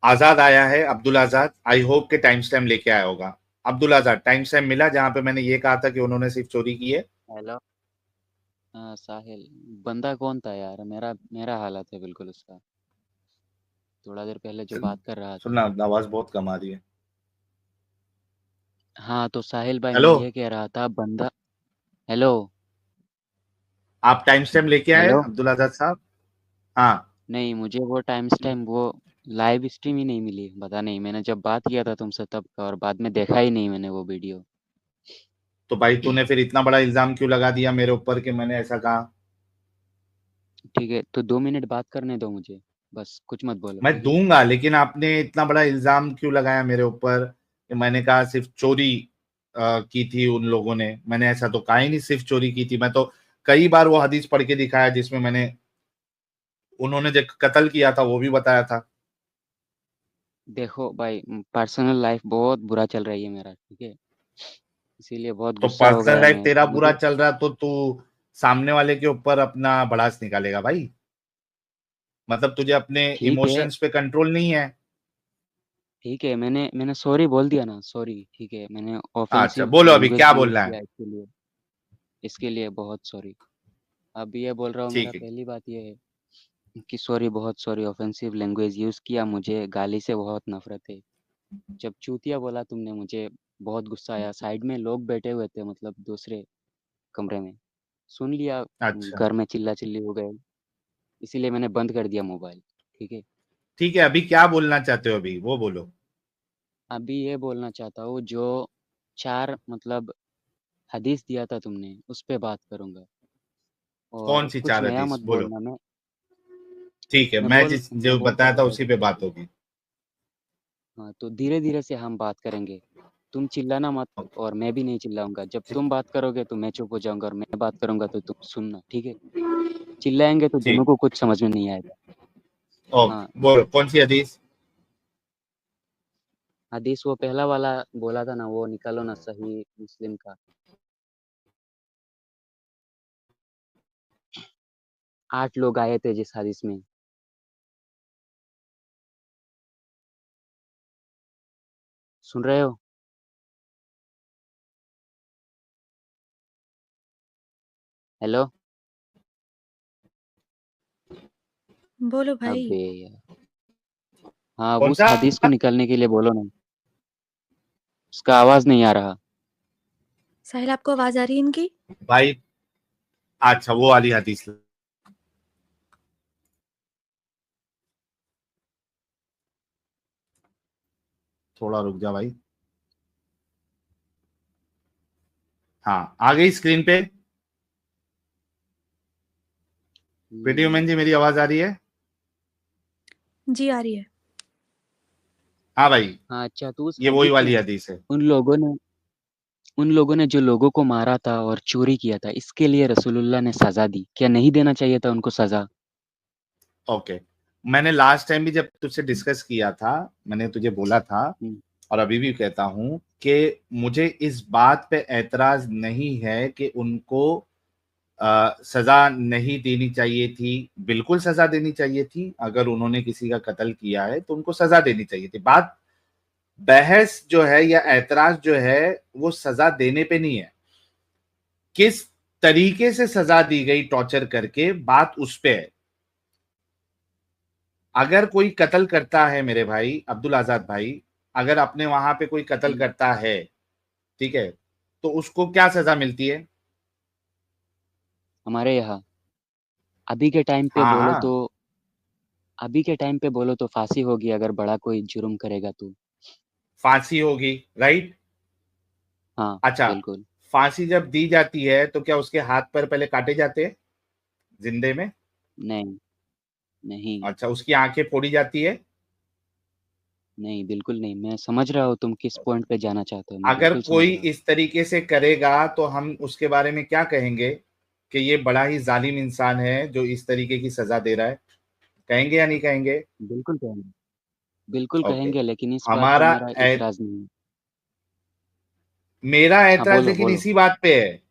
आजाद आया है, अब्दुल आजाद। I hope के टाइम स्टैम्प लेके आया होगा। अब्दुल आजाद, टाइम स्टैम्प मिला जहां पे मैंने ये कहा था कि उन्होंने सिर्फ चोरी की है? हेलो। हाँ साहिल, बंदा कौन था यार? मेरा मेरा हालत है बिल्कुल उसका। थोड़ा देर पहले जो बात कर रहा था। सुनना, आवाज बहुत कम आ रही है। हाँ तो साहिल भाई, मैं हेलो, ये कह रहा था बंदा। हेलो। आप टाइम स्टैम्प लेके आए हेलो। अब्दुल आजाद साहब? हाँ। नहीं, मुझे वो टाइम वो लाइव स्ट्रीम ही नहीं मिली। पता नहीं, मैंने जब बात किया था तुमसे तब का, और बाद में देखा ही नहीं मैंने वो वीडियो। तो भाई तूने फिर इतना बड़ा इल्जाम क्यों लगा दिया मेरे ऊपर कि मैंने ऐसा कहा? ठीक है, तो 2 मिनट बात करने दो मुझे। बस कुछ मत बोलो, मैं ठीक है? दूंगा, लेकिन आपने इतना बड़ा इल्जाम क्यों लगाया मेरे ऊपर कि मैंने कहा सिर्फ चोरी की थी उन लोगों ने? मैंने ऐसा तो कहा ही नहीं सिर्फ चोरी की थी। मैं तो कई बार वो हदीस पढ़ के दिखाया जिसमें मैंने उन्होंने जो कत्ल किया था वो भी बताया था। देखो भाई, पर्सनल लाइफ बहुत बुरा चल रही है मेरा, ठीक है? इसीलिए बहुत तो गुस्सा हो पर्सनल गया लाइफ मैं, तेरा बुरा मुझे। चल रहा तो तू सामने वाले के ऊपर अपना भड़ास निकालेगा भाई? मतलब तुझे अपने ठीक है। इमोशंस पे कंट्रोल नहीं है? ठीक है, मैंने मैंने सॉरी बोल दिया ना, सॉरी, ठीक है? मैंने अच्छा, ऑफेंसिव बोलो अभी लैंग्वेज क्या यूज बोलना है। किया, इसके लिए बहुत सॉरी। अब ये बोल रहा हूँ, मेरा ठीक है। पहली बात ये है कि सॉरी, बहुत सॉरी। ऑफेंसिव लैंग्वेज यूज किया, मुझे गाली से बहुत नफरत है। जब चूतिया बोला तुमने, मुझे बहुत गुस्सा आया। साइड में लोग बैठे हुए थे, मतलब दूसरे कमरे में। सुन लिया। अच्छा, घर में चिल्ला चिल्ली हो गए, इसीलिए मैंने बंद कर दिया मोबाइल, ठीक है? ठीक है, अभी क्या बोलना चाहते हो अभी वो बोलो। अभी ये बोलना चाहता हूँ, जो चार मतलब हदीस दिया था तुमने, उस पे बात करूंगा। कौन और सी कुछ चार नया हदीस मत बोलो? बोलना। ठीक है, मैं मैं बोल जिस मैं जो बोलता बताया हूँ था पहले। उसी पे बात होगी। हाँ, तो धीरे धीरे से हम बात करेंगे। तुम चिल्लाना मत, और मैं भी नहीं चिल्लाऊंगा। जब तुम बात करोगे तो मैं चुप हो जाऊंगा, और मैं बात करूंगा तो तुम सुनना, ठीक है? चिल्लाएंगे तो दोनों ठीक। को कुछ समझ में नहीं आएगा। हाँ। ओके, बोलो कौन सी हदीस? हदीस वो पहला वाला बोला था ना, वो निकालो ना, सही मुस्लिम का। 8 लोग आए थे जिस हदीस में। सुन रहे हो? हेलो। बोलो भाई। अबे यार। हाँ, कौन उस सा? हदीस को निकालने के लिए बोलो ना। उसका आवाज नहीं आ रहा। साहिल, आपको आवाज आ रही है इनकी? भाई, अच्छा वो वाली हदीस। थोड़ा रुक जा भाई। हाँ, आ गई स्क्रीन पे। पेटी हम्म। वुमेन जी, मेरी आवाज आ रही है? जी आ रही है। हाँ भाई, हाँ अच्छा, तो उस ये वही हदीस वाली में हदीस है। उन लोगों ने उन लोगों ने जो लोगों को मारा था और चोरी किया था, इसके लिए रसूलुल्लाह ने सजा दी। क्या नहीं देना चाहिए था उनको सजा? ओके, मैंने लास्ट टाइम भी जब तुझसे डिस्कस किया था, मैंने तुझे बोला था हम्म। और अभी भी कहता हूं कि मुझे इस बात पे ऐतराज नहीं है कि उनको सजा नहीं देनी चाहिए थी। बिल्कुल सजा देनी चाहिए थी। अगर उन्होंने किसी का कत्ल किया है तो उनको सजा देनी चाहिए थी। बात, बहस जो है या ऐतराज जो है वो सजा देने पे नहीं है, किस तरीके से सजा दी गई टॉर्चर करके, बात उस पे है। अगर कोई कत्ल करता है मेरे भाई अब्दुल आजाद भाई, अगर अपने वहां पे कोई कत्ल हम्म। करता है, ठीक है, तो उसको क्या सजा मिलती है? हमारे यहाँ अभी के टाइम पे हाँ बोलो तो हाँ, फांसी होगी, अगर बड़ा कोई जुर्म करेगा तो। फांसी होगी, राइट। हाँ अच्छा, बिल्कुल। फांसी जब दी जाती है तो क्या उसके हाथ पैर पहले काटे जाते हैं जिंदे में? नहीं। नहीं। अच्छा, उसकी आंखें फोड़ी जाती है? नहीं, बिल्कुल नहीं। मैं समझ रहा हूँ तुम किस पॉइंट पे जाना चाहते हो, मैं अगर बिल्कुल समझ कोई रहा हूँ। इस तरीके से करेगा तो हम उसके बारे में क्या कहेंगे कि ये बड़ा ही जालिम इंसान है जो इस तरीके की सजा दे रहा है? कहेंगे या नहीं कहेंगे? बिल्कुल कहेंगे। बिल्कुल ओके। कहेंगे, लेकिन इस बात पे हमारा मेरा इतराज नहीं है। मेरा हाँ ऐतराज बोलो लेकिन बोलो। इसी बात पे है।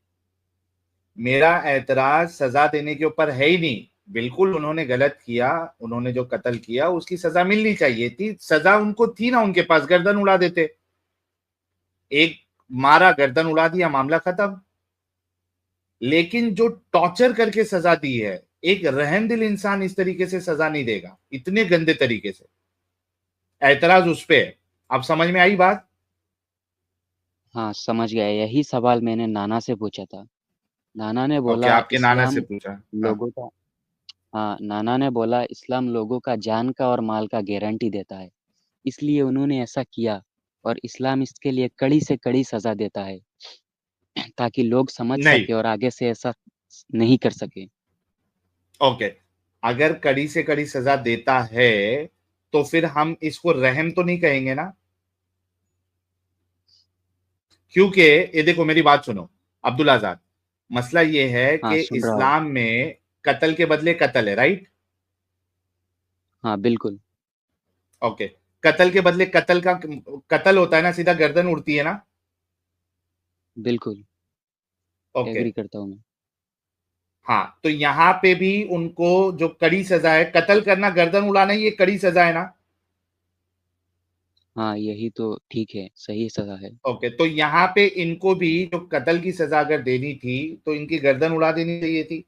मेरा ऐतराज सजा देने के ऊपर है ही नहीं। बिल्कुल उन्होंने गलत किया, उन्होंने जो कत्ल किया उसकी सजा मिलनी चाहिए थी, सजा उनको थी ना, उनके पास गर्दन उड़ा देते, एक मारा गर्दन उड़ा दिया, मामला खत्म। लेकिन जो टॉर्चर करके सजा दी है, एक रहमदिल इंसान इस तरीके से सजा नहीं देगा, इतने गंदे तरीके से। ऐतराज उस पे है। अब समझ में आई बात? हाँ, समझ गया। यही सवाल मैंने नाना से पूछा था। नाना ने ओके, बोला आपके नाना से इस्लाम पूछा। हाँ, लोगों का हाँ, नाना ने बोला इस्लाम लोगों का जान का और माल का गारंटी देता है। इसलिए उन्होंने ऐसा किया और इस्लाम इसके लिए कड़ी से कड़ी सज़ा देता है ताकि लोग समझ नहीं, सके और आगे से ऐसा नहीं कर सके। ओके, अगर कड़ी से कड़ी सजा देता है तो फिर हम इसको रहम तो नहीं कहेंगे ना, क्योंकि ये देखो मेरी बात सुनो अब्दुल आजाद, मसला ये है हाँ, कि सुन रहा हूँ। इस्लाम में कत्ल के बदले कत्ल है, राइट? हाँ, बिल्कुल, ओके, कत्ल के बदले कत्ल का कत्ल होता है ना, सीधा गर्दन उड़ती है ना। बिल्कुल, ओके, एग्री करता हूँ मैं। हाँ, तो यहां पे भी उनको जो कड़ी सजा है, कत्ल करना गर्दन उड़ाना, ये कड़ी सजा है ना। हाँ, यही तो ठीक है, सही सज़ा है। ओके, तो यहाँ पे इनको भी जो कत्ल की सजा अगर देनी थी तो इनकी गर्दन उड़ा देनी चाहिए थी,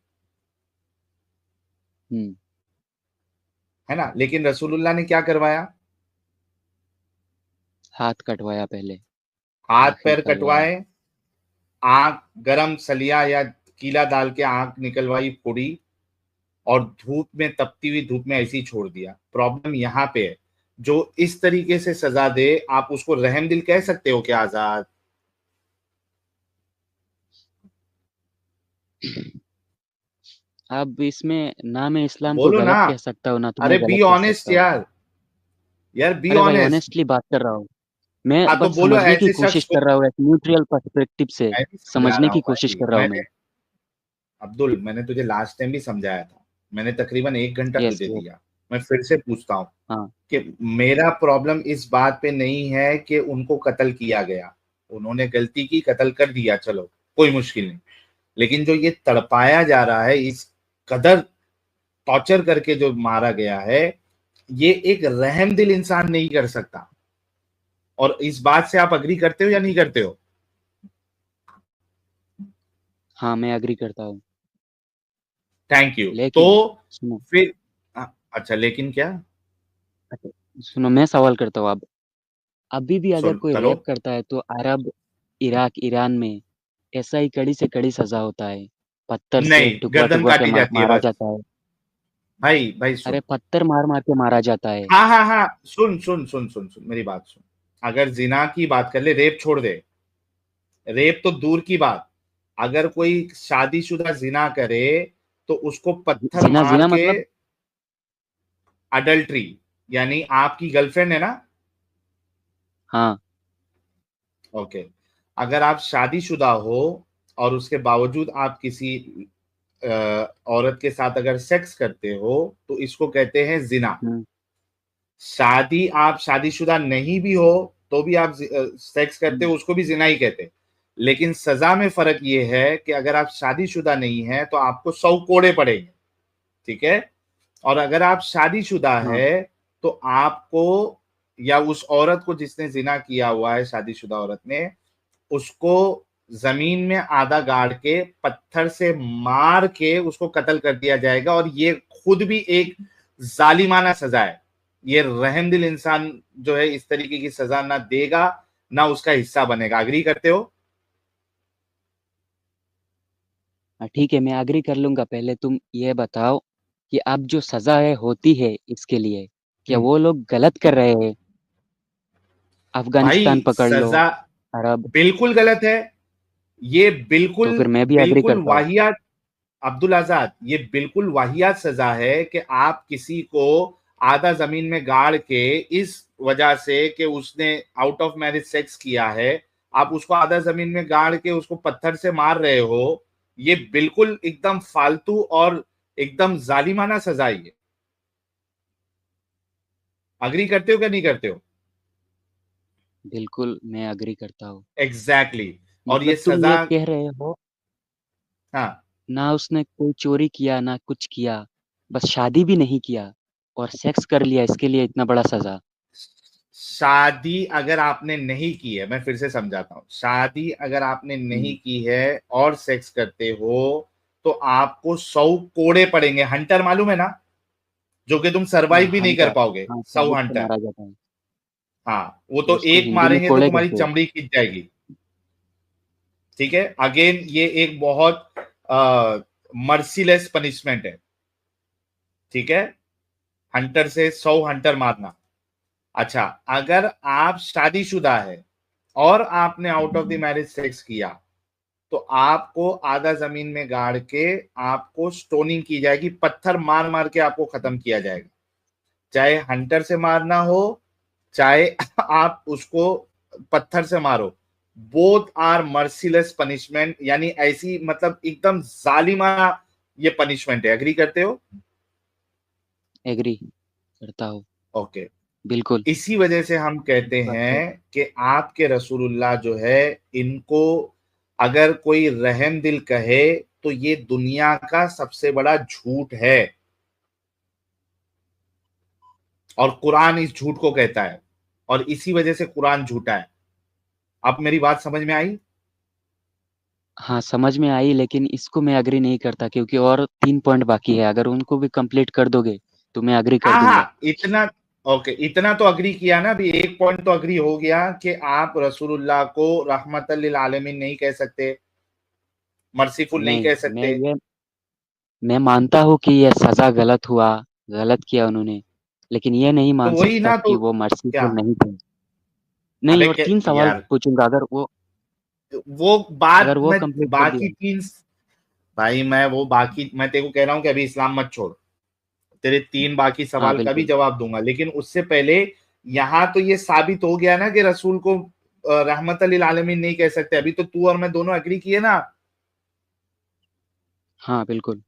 हुँ, है ना। लेकिन रसूलुल्लाह ने क्या करवाया? हाथ कटवाया पहले हाथ और फिर पैर तलवार। कटवाए, आंख गरम सलिया या कीला डाल के आंख निकलवाई, फोड़ी, और धूप में, तपती हुई धूप में ऐसे ही छोड़ दिया। प्रॉब्लम यहाँ पे है, जो इस तरीके से सजा दे आप उसको रहमदिल कह सकते हो क्या आजाद? अब इसमें ना मैं इस्लाम को बोलो ना, गलत कह सकता हूँ, ना अरे तुम्हें बी गलत कह ऑनेस्ट सकता हूँ। यार, यार बी अरे भाई ऑनेस्ट। ऑनेस्टली बात कर रहा हूँ। मैं हाँ तो बस बोलो समझने की ऐसे शख्स कोशिश को। कर रहा हूँ, एक न्यूट्रल पर्सपेक्टिव से मैं भी समझा समझने रहा की हूँ कोशिश भाई, कर रहा हूँ मैं। अब्दुल मैंने तुझे लास्ट टाइम भी समझाया था, मैंने तकरीबन 1 घंटा यस, तुझे यस। दिया, मैं फिर से पूछता हूँ हाँ, कि मेरा प्रॉब्लम इस बात पे नहीं है कि उनको कत्ल किया गया, उन्होंने गलती की, कत्ल कर दिया, चलो कोई मुश्किल नहीं। लेकिन जो ये तड़पाया जा रहा है, इस कदर टॉर्चर करके जो मारा गया है, ये एक रहमदिल इंसान नहीं कर सकता। और इस बात से आप अग्री करते हो या नहीं करते हो? हाँ, मैं एग्री करता हूँ। Thank you. तो लेकिन सुनो फिर अच्छा, लेकिन क्या? अच्छा, सुनो मैं सवाल करता हूँ अब। अभी भी अगर सुन कोई करो। रेप करता है तो अरब, इराक, ईरान में ऐसा ही कड़ी से कड़ी सज़ा होता है। पत्थर से नहीं, गर्दन ठुकवा-ठुकवा के काटी जाती है मारा बस। जाता है। भाई भाई अरे सुन, पत्थर मार-मार के मारा जाता है। हाँ हाँ हाँ, सुन सुन सुन सुन सुन मेरी बात सुन। अगर जिना की बात कर ले, रेप छोड़ दे, रेप तो दूर की बात, अगर कोई शादीशुदा जिना करे तो उसको पत्थर ज़िना मार ज़िना के, मतलब अडल्ट्री, यानी आपकी गर्लफ्रेंड है ना। हाँ, ओके, अगर आप शादीशुदा हो और उसके बावजूद आप किसी औरत के साथ अगर सेक्स करते हो तो इसको कहते हैं जिना। हुँ, शादी, आप शादीशुदा नहीं भी हो तो भी आप सेक्स करते हुँ, हो, उसको भी जिना ही कहते हैं। लेकिन सजा में फर्क ये है कि अगर आप शादीशुदा नहीं है तो आपको 100 कोड़े पड़ेंगे, ठीक है। और अगर आप शादीशुदा हाँ, है तो आपको, या उस औरत को जिसने जिना किया हुआ है, शादीशुदा औरत ने, उसको जमीन में आधा गाड़ के पत्थर से मार के उसको कत्ल कर दिया जाएगा। और ये खुद भी एक जालिमाना सजा है, ये रहमदिल इंसान जो है इस तरीके की सजा ना देगा, ना उसका हिस्सा बनेगा। अग्री करते हो? हाँ, ठीक है, मैं एग्री कर लूँगा। पहले तुम ये बताओ कि अब जो सज़ा है होती है इसके लिए, क्या वो लोग गलत कर रहे हैं? अफ़गानिस्तान भाई पकड़ लो, सजा अरब, बिल्कुल गलत है, ये तो बिल्कुल फिर मैं भी एग्री बिल्कुल करता हूँ। वाहियात, अब्दुल आजाद, ये बिल्कुल वाहियात सजा है कि आप किसी को आधा जमीन में गाड़ के, इस वजह से कि उसने आउट ऑफ मैरिज सेक्स किया है, आप उसको आधा जमीन में गाड़ के उसको पत्थर से मार रहे हो। ये बिल्कुल एकदम फालतू और एकदम जालिमाना सजा है ये। अग्री करते हो क्या नहीं करते हो? बिल्कुल, मैं एग्री करता हूँ। Exactly exactly। और ये मतलब तुम सजा, ये कह रहे हो, हाँ, ना उसने कोई चोरी किया, ना कुछ किया, बस शादी भी नहीं किया और सेक्स कर लिया, इसके लिए इतना बड़ा सजा। शादी अगर आपने नहीं की है, मैं फिर से समझाता हूं, शादी अगर आपने नहीं की है और सेक्स करते हो तो आपको 100 कोड़े पड़ेंगे। हंटर मालूम है ना, जो कि तुम सरवाइव भी नहीं कर हंटर, पाओगे। हाँ, 100 चाबुक से हंटर, मारा जाता है। हाँ, वो तो उसको एक हिंदी में मारेंगे तो कोड़े तुम्हारी कहते हैं। चमड़ी खिंच जाएगी। ठीक है, अगेन ये एक बहुत मर्सीलेस पनिशमेंट है। ठीक है, हंटर से 100 हंटर मारना। अच्छा, अगर आप शादीशुदा है और आपने out of the marriage sex किया तो आपको आधा जमीन में गाड़ के आपको स्टोनिंग की जाएगी, पत्थर मार मार के आपको खत्म किया जाएगा। चाहे हंटर से मारना हो, चाहे आप उसको पत्थर से मारो, बोथ आर मर्सीलेस पनिशमेंट। यानी ऐसी, मतलब एकदम जालिमाना ये पनिशमेंट है। एग्री करते हो? एग्री करता हूँ, ओके। बिल्कुल। इसी वजह से हम कहते हैं कि आपके रसूलुल्लाह जो है, इनको अगर कोई रहम दिल कहे तो ये दुनिया का सबसे बड़ा झूठ है, और कुरान इस झूठ को कहता है, और इसी वजह से कुरान झूठा है। अब मेरी बात समझ में आई? हाँ, समझ में आई, लेकिन इसको मैं एग्री नहीं करता क्योंकि और 3 पॉइंट बाकी है। अगर उनको भी कंप्लीट कर दोगे तो मैं एग्री कर हाँ दूंगा। हाँ, इतना ओके, इतना तो अग्री किया ना। अभी एक पॉइंट तो अग्री हो गया कि आप रसूलुल्लाह को रहमतल लिल आलमीन नहीं कह सकते, मर्सीफुल नहीं नहीं, कह सकते। मैं मानता हूँ कि ये सज़ा गलत हुआ, गलत किया उन्होंने, लेकिन ये नहीं तो मान वही सकता ना, कि तो वो क्या? मर्सीफुल नहीं थे। नहीं, अबे और 3 सवाल यार, पूछूँगा, वो बात अगर वो मैं, कंप्लीट कर बाकी दिया। तीन, भाई मैं वो बाकी, मैं तेरे को कह रहा हूँ कि अभी इस्लाम मत छोड़, तेरे 3 बाकी हाँ, सवाल का भी बिल्कुल। जवाब दूंगा, लेकिन उससे पहले यहाँ तो ये साबित हो गया ना कि रसूल को रहमतल लिल आलमीन नहीं कह सकते। अभी तो तू और मैं दोनों एग्री किए ना। हाँ, बिल्कुल।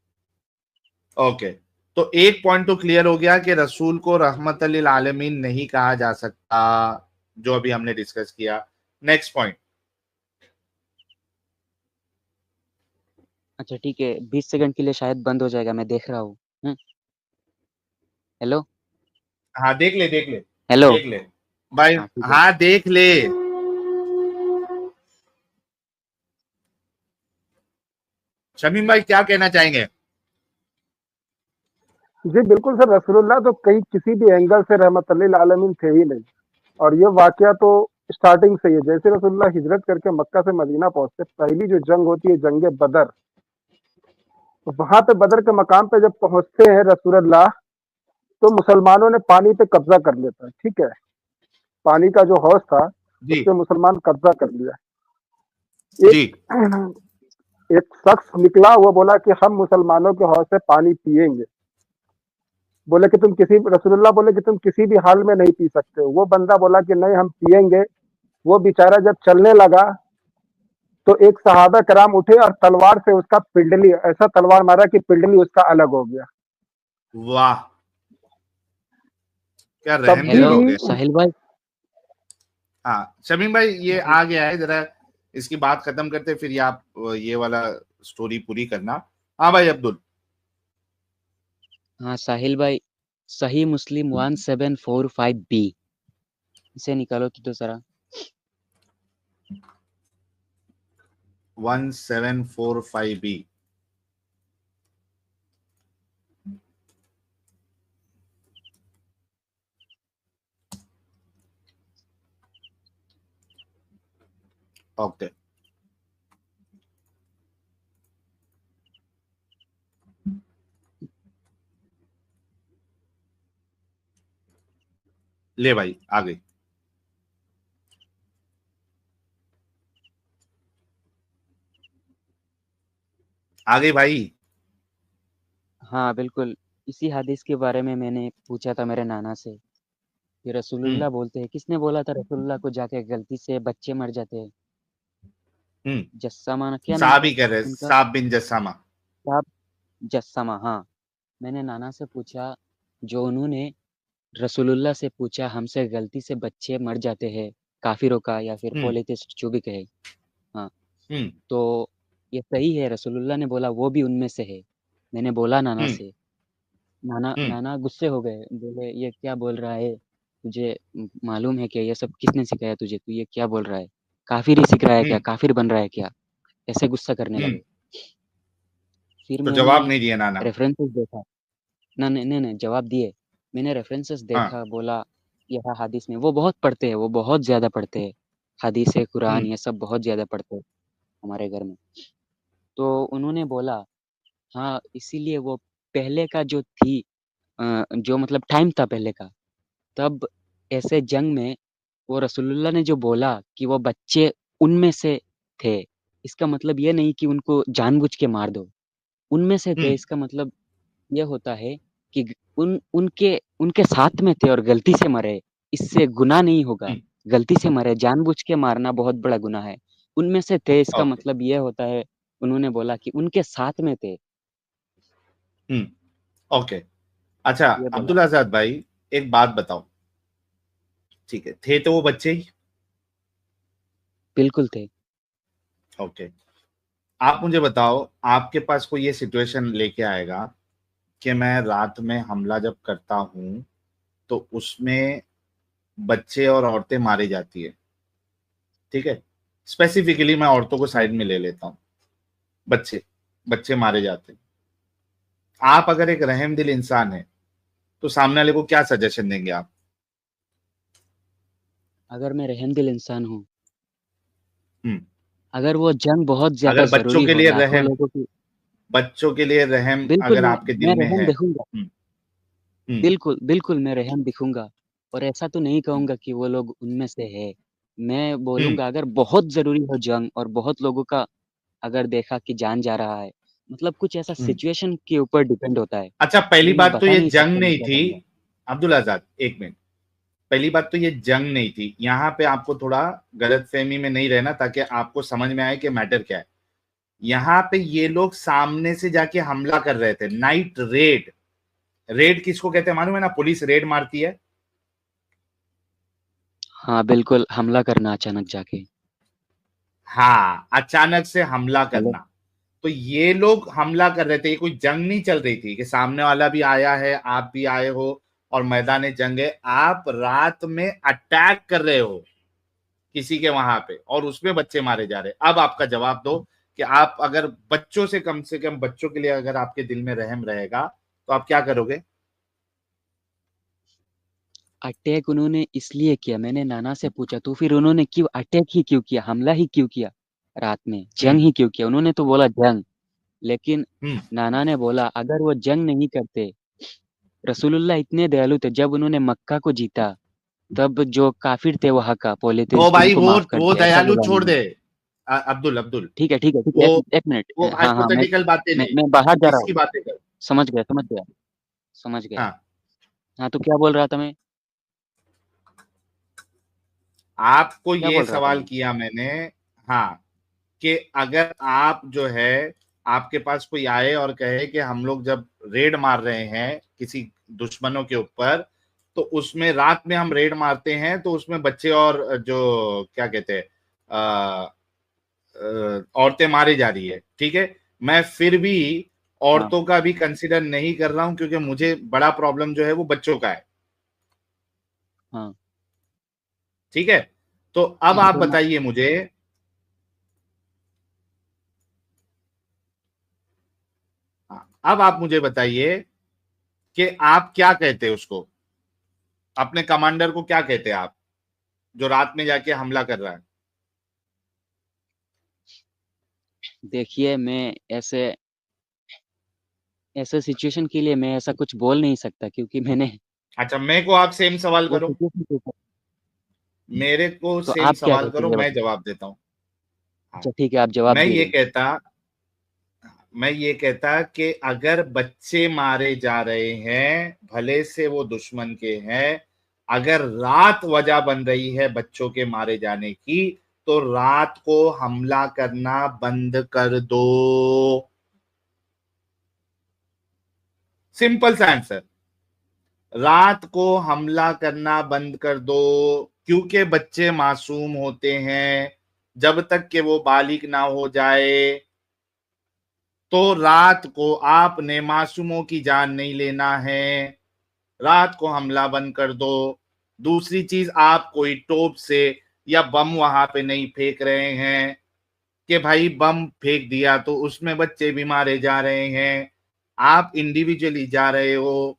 ओके, तो एक पॉइंट तो क्लियर हो गया कि रसूल को रहमतल लिल आलमीन नहीं कहा जा सकता, जो अभी हमने डिस्कस किया। Next point. अच्छा, ठीक है, 20 सेकंड के लिए शायद बंद हो जाएगा, मैं देख रहा हूँ। हेलो? हाँ देख ले, देख ले, हेलो? देख ले भाई। हाँ, ठीक है। हाँ देख ले। शमीम भाई क्या कहना चाहेंगे? जी बिल्कुल सर, रसूलुल्लाह तो कहीं किसी भी एंगल से रहमतुल्लिल आलमीन थे ही नहीं। और ये वाकया तो स्टार्टिंग से ही है। जैसे रसूलुल्लाह हिजरत करके मक्का से मदीना पहुंचते, पहली जो जंग होती है जंग बदर, तो वहां पे बदर के मकाम पे जब पहुंचते हैं रसूलुल्लाह, तो मुसलमानों ने पानी पे कब्जा कर लेता है। ठीक है, पानी का जो हौज था उस जी पे मुसलमान कब्जा कर लिया। जी। एक एक शख्स निकला, वो बोला कि हम मुसलमानों के हौज से पानी पिएंगे। बोले कि तुम किसी रसूलुल्लाह बोले कि तुम किसी भी हाल में नहीं पी सकते हो। वो बंदा बोला कि नहीं, हम पिएंगे। वो बेचारा जब चलने लगा तो एक सहाबा कराम उठे और तलवार से उसका पिंडली, ऐसा तलवार मारा कि पिंडली उसका अलग हो गया। वाह, क्या तब रहम भी दिल हेलो, लोग हैं। साहिल भाई? हाँ शमीम भाई, ये आ गया है, जरा इसकी बात खत्म करते, फिर ये आप ये वाला स्टोरी पूरी करना। हाँ भाई अब्दुल। हाँ, साहिल भाई, सही मुस्लिम 1745 बी, इसे निकालो तो जरा। 1745 बी। ओके, ले भाई आ गई। आ गई भाई। हाँ, बिल्कुल। इसी हदीस के बारे में मैंने पूछा था मेरे नाना से कि हम्म रसूलुल्लाह बोलते हैं, किसने बोला था रसूलुल्लाह को जाके गलती से बच्चे मर जाते हैं? हम्म। जस्सामा, क्या नाम था साहब ही कह रहे, उनका? साहब बिन जसामा। साहब जस्सामा, हाँ। मैंने नाना से पूछा, जो उन्होंने रसूलुल्लाह से पूछा, हमसे गलती से बच्चे मर जाते हैं, काफिरों का या फिर हम्म पॉलिथिस्ट जो भी कहे। हाँ, हम्म तो ये सही है, रसूलुल्लाह ने बोला वो भी उनमें से है। मैंने बोला नाना हम्म से, नाना गुस्से हो गए, बोले ये क्या बोल रहा है, तुझे मालूम है क्या, ये सब किसने सिखाया तुझे, तू ये क्या बोल रहा है, काफिर ही सीख रहा है क्या, काफिर बन रहा है क्या, ऐसे गुस्सा करने लगे। फिर तो मैंने जवाब नहीं दिया नाना? रेफरेंसेस देखा, ना नहीं नहीं जवाब दिए, मैंने रेफरेंसेस हाँ। देखा, बोला यह हदीस में, वो बहुत पढ़ते हैं, वो बहुत ज्यादा पढ़ते हैं, हदीस कुरान ये सब बहुत ज्यादा पढ़ते हैं हमारे घर में। तो उन्होंने बोला हाँ, इसीलिए वो पहले का जो थी जो मतलब टाइम था पहले का, तब ऐसे जंग में वो रसूलुल्लाह ने जो बोला कि वो बच्चे उनमें से थे, इसका मतलब ये नहीं कि उनको जानबूझ के मार दो, उनमें से थे, इसका मतलब ये होता है कि उनके उनके साथ में थे और गलती से मरे, इससे गुनाह नहीं होगा, गलती से मरे, जानबूझ के मारना बहुत बड़ा गुनाह है, उनमें से थे, इसका ओके। मतलब ये होता है, उन्होंने बोला कि उनके साथ में थे। ओके। अच्छा ये बोला। अब्दुल आजाद भाई, एक बात बताओ, ठीक है, थे तो वो बच्चे ही? बिल्कुल थे। ओके। आप मुझे बताओ, आपके पास कोई ये सिचुएशन लेके आएगा कि मैं रात में हमला जब करता हूं तो उसमें बच्चे और औरतें मारी जाती है, ठीक है, स्पेसिफिकली मैं औरतों को साइड में ले लेता हूं, बच्चे बच्चे मारे जाते हैं, आप अगर एक रहम दिल इंसान है तो सामने वाले को क्या सजेशन देंगे आप? अगर मैं रहमदिल इंसान हूँ, हम्म। अगर वो जंग बहुत ज्यादा अगर बच्चों जरूरी के हो, लिए लाखों रहम, लोगों की, बच्चों के लिए रहम बिल्कुल अगर आपके मैं दिल में रहम है। दिखूंगा, हम्म। बिल्कुल बिल्कुल मैं रहम दिखूंगा, और ऐसा तो नहीं कहूंगा कि वो लोग उनमें से है, मैं हम्म। बोलूंगा अगर बहुत जरूरी हो जंग और बहुत लोगों का अगर देखा कि जान जा रहा है, मतलब कुछ ऐसा हम्म। सिचुएशन के ऊपर डिपेंड होता है, अच्छा, पहली ये मैं बात तो बता ये नहीं जंग सकता मैं नहीं क्या थी। करूंगा। अब्दुल आजाद, एक मिनट, पहली बात तो ये जंग नहीं थी, यहाँ पे आपको थोड़ा गलतफहमी में नहीं रहना ताकि आपको समझ में आए कि मैटर क्या है। यहाँ पे ये लोग सामने से जाके हमला कर रहे थे, नाइट रेड। रेड किसको कहते हैं मालूम है ना? पुलिस रेड मारती है। हाँ बिल्कुल, हमला करना अचानक जाके। हाँ, अचानक से हमला हेलो। करना। तो ये लोग हमला कर रहे थे, ये कोई जंग नहीं चल रही थी कि सामने वाला भी आया है, आप भी आए हो और मैदान जंग है। आप रात में अटैक कर रहे हो किसी के वहां पे और उसमें बच्चे मारे जा रहे हैं। अब आपका जवाब दो कि आप अगर बच्चों से कम बच्चों के लिए अगर आपके दिल में रहम रहेगा तो आप क्या करोगे? अटैक उन्होंने इसलिए किया, मैंने नाना से पूछा तो फिर उन्होंने क्यों अटैक ही क्यों किया, हमला ही क्यों किया, रात में जंग ही क्यों किया, उन्होंने तो बोला जंग, लेकिन हम्म। नाना ने बोला अगर वो जंग नहीं करते, रसूलुल्लाह इतने दयालु थे, जब उन्होंने मक्का को जीता तब जो काफिर थे वहां का ओ पॉलिथियंस भाई, उनको माफ कर वो दिया, ऐसा दयालु बोला छोड़ उन्होंने। दे। अब्दुल अब्दुल, ठीक है ठीक है ठीक है, वो एक मिनट। वो हाँ हाँ, मैं हाइपोथेटिकल बातें मैं नहीं, मैं बाहर जा रहा इसकी हूँ। बातें कर। समझ गया समझ गया समझ गया। हाँ, हाँ तो क्या बोल रहा था मैं, आपको क्या ये बोल रहा था सवाल मैं। किया मैंने, हाँ, कि अगर आप जो है आपके पास कोई आए और कहे कि हम लोग जब रेड मार रहे हैं किसी दुश्मनों के ऊपर, तो उसमें रात में हम रेड मारते हैं तो उसमें बच्चे और जो क्या कहते हैं औरतें मारी जा रही है, ठीक है, मैं फिर भी हाँ औरतों का भी कंसिडर नहीं कर रहा हूं क्योंकि मुझे बड़ा प्रॉब्लम जो है वो बच्चों का है, हाँ। ठीक है। तो अब हाँ आप तो मैं, बताइए मुझे, हाँ, अब आप मुझे बताइए कि आप क्या कहते हैं उसको, अपने कमांडर को क्या कहते हैं आप, जो रात में जाके हमला कर रहा है? देखिए मैं ऐसे ऐसे सिचुएशन के लिए मैं ऐसा कुछ बोल नहीं सकता, क्योंकि मैंने अच्छा, मेरे को आप सेम सवाल वो करो, सिचुएशन के ऊपर। मेरे को तो सेम आप क्या सवाल कहते हैं करो, ये मैं बताओ। जवाब देता हूँ। हाँ, अच्छा ठीक है, आप जवाब मैं दे ये दो। कहता मैं ये कहता कि अगर बच्चे मारे जा रहे हैं, भले से वो दुश्मन के हैं, अगर रात वजह बन रही है बच्चों के मारे जाने की, तो रात को हमला करना बंद कर दो। सिंपल सा आंसर, रात को हमला करना बंद कर दो, क्योंकि बच्चे मासूम होते हैं, जब तक कि वो बालिग ना हो जाए। तो तो रात को आपने मासूमों की जान नहीं लेना है, रात को हमला बंद कर दो। दूसरी चीज, आप कोई टोप से या बम वहां पे नहीं फेंक रहे हैं कि भाई बम फेंक दिया तो उसमें बच्चे भी मारे जा रहे हैं। आप इंडिविजुअली जा रहे हो,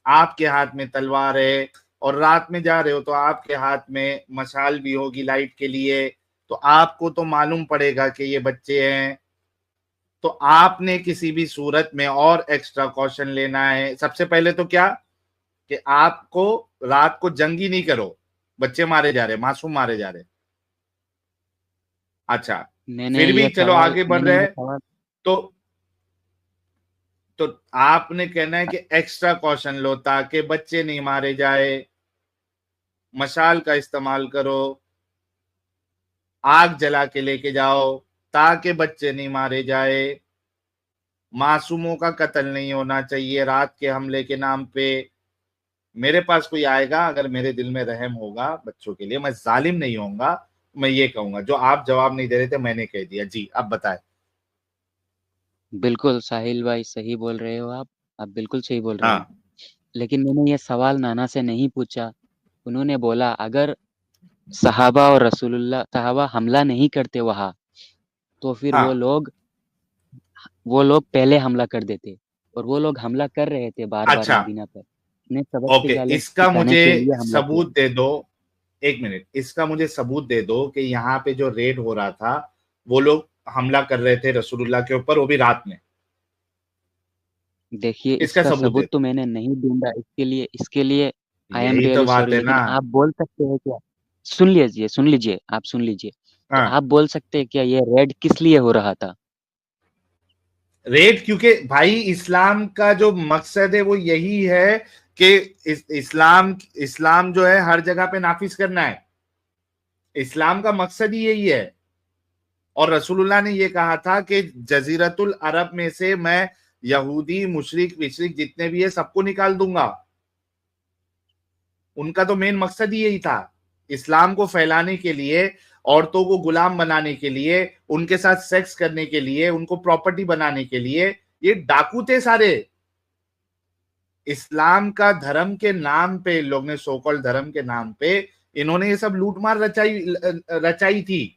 आपके हाथ में तलवार है, और रात में जा रहे हो तो आपके हाथ में मशाल भी होगी लाइट के लिए, तो आपको तो मालूम पड़ेगा कि ये बच्चे हैं। तो आपने किसी भी सूरत में और एक्स्ट्रा कॉशन लेना है। सबसे पहले तो क्या कि आपको रात को जंगी नहीं करो, बच्चे मारे जा रहे, मासूम मारे जा रहे। अच्छा, फिर भी चलो आगे बढ़ रहे हैं। तो आपने कहना है कि एक्स्ट्रा कॉशन लो ताकि बच्चे नहीं मारे जाए, मशाल का इस्तेमाल करो, आग जला के लेके जाओ ताकि बच्चे नहीं मारे जाए, मासूमों का कत्ल नहीं होना चाहिए रात के हमले के नाम पे। मेरे पास कोई आएगा, अगर मेरे दिल में रहम होगा बच्चों के लिए, मैं जालिम नहीं होऊंगा, मैं ये कहूंगा जो आप जवाब नहीं दे रहे थे मैंने कह दिया। जी अब बताएं। बिल्कुल साहिल भाई सही बोल रहे हो आप बिल्कुल सही बोल रहे हो। हाँ लेकिन मैंने ये सवाल नाना से नहीं पूछा। उन्होंने बोला अगर सहाबा और रसूलुल्लाह सहाबा हमला नहीं करते वहां, तो फिर हाँ वो लोग पहले हमला कर देते, और वो लोग हमला कर रहे थे बार बार अच्छा, मदीना पर। उन्हें सबक ओके, इसका सिखाने मुझे के लिए हमला किया। सबूत दे दो। एक मिनट, इसका मुझे सबूत दे दो कि यहाँ पे जो रेड हो रहा था वो लोग हमला कर रहे थे रसूलुल्लाह के ऊपर, वो भी रात में। देखिए इसका इसका सबूत दे सबूत तो दो। मैंने नहीं ढूंढा, इसके लिए आई एम यही तो रियली बात सॉरी। है लेकिन ना। आप बोल सकते हैं क्या? सुन लीजिए आप सुन लीजिए। तो हाँ, आप बोल सकते हैं क्या ये रेड किस लिए हो रहा था? रेड क्योंकि भाई इस्लाम का जो मकसद है वो यही है कि इस्लाम जो है हर जगह पे नाफिज करना है। इस्लाम का मकसद ही यही है। और रसूलुल्लाह ने ये कहा था कि जजीरतुल अरब में से मैं यहूदी मुशरिक विशरिक जितने भी है सबको निकाल दूंगा। उनका तो मेन मकसद ही यही था, इस्लाम को फैलाने के लिए, औरतों को गुलाम बनाने के लिए, उनके साथ सेक्स करने के लिए, उनको प्रॉपर्टी बनाने के लिए। ये डाकू थे सारे। इस्लाम का धर्म के नाम पे, लोग ने सोकॉल्ड धर्म के नाम पे इन्होंने ये सब लूटमार रचाई थी।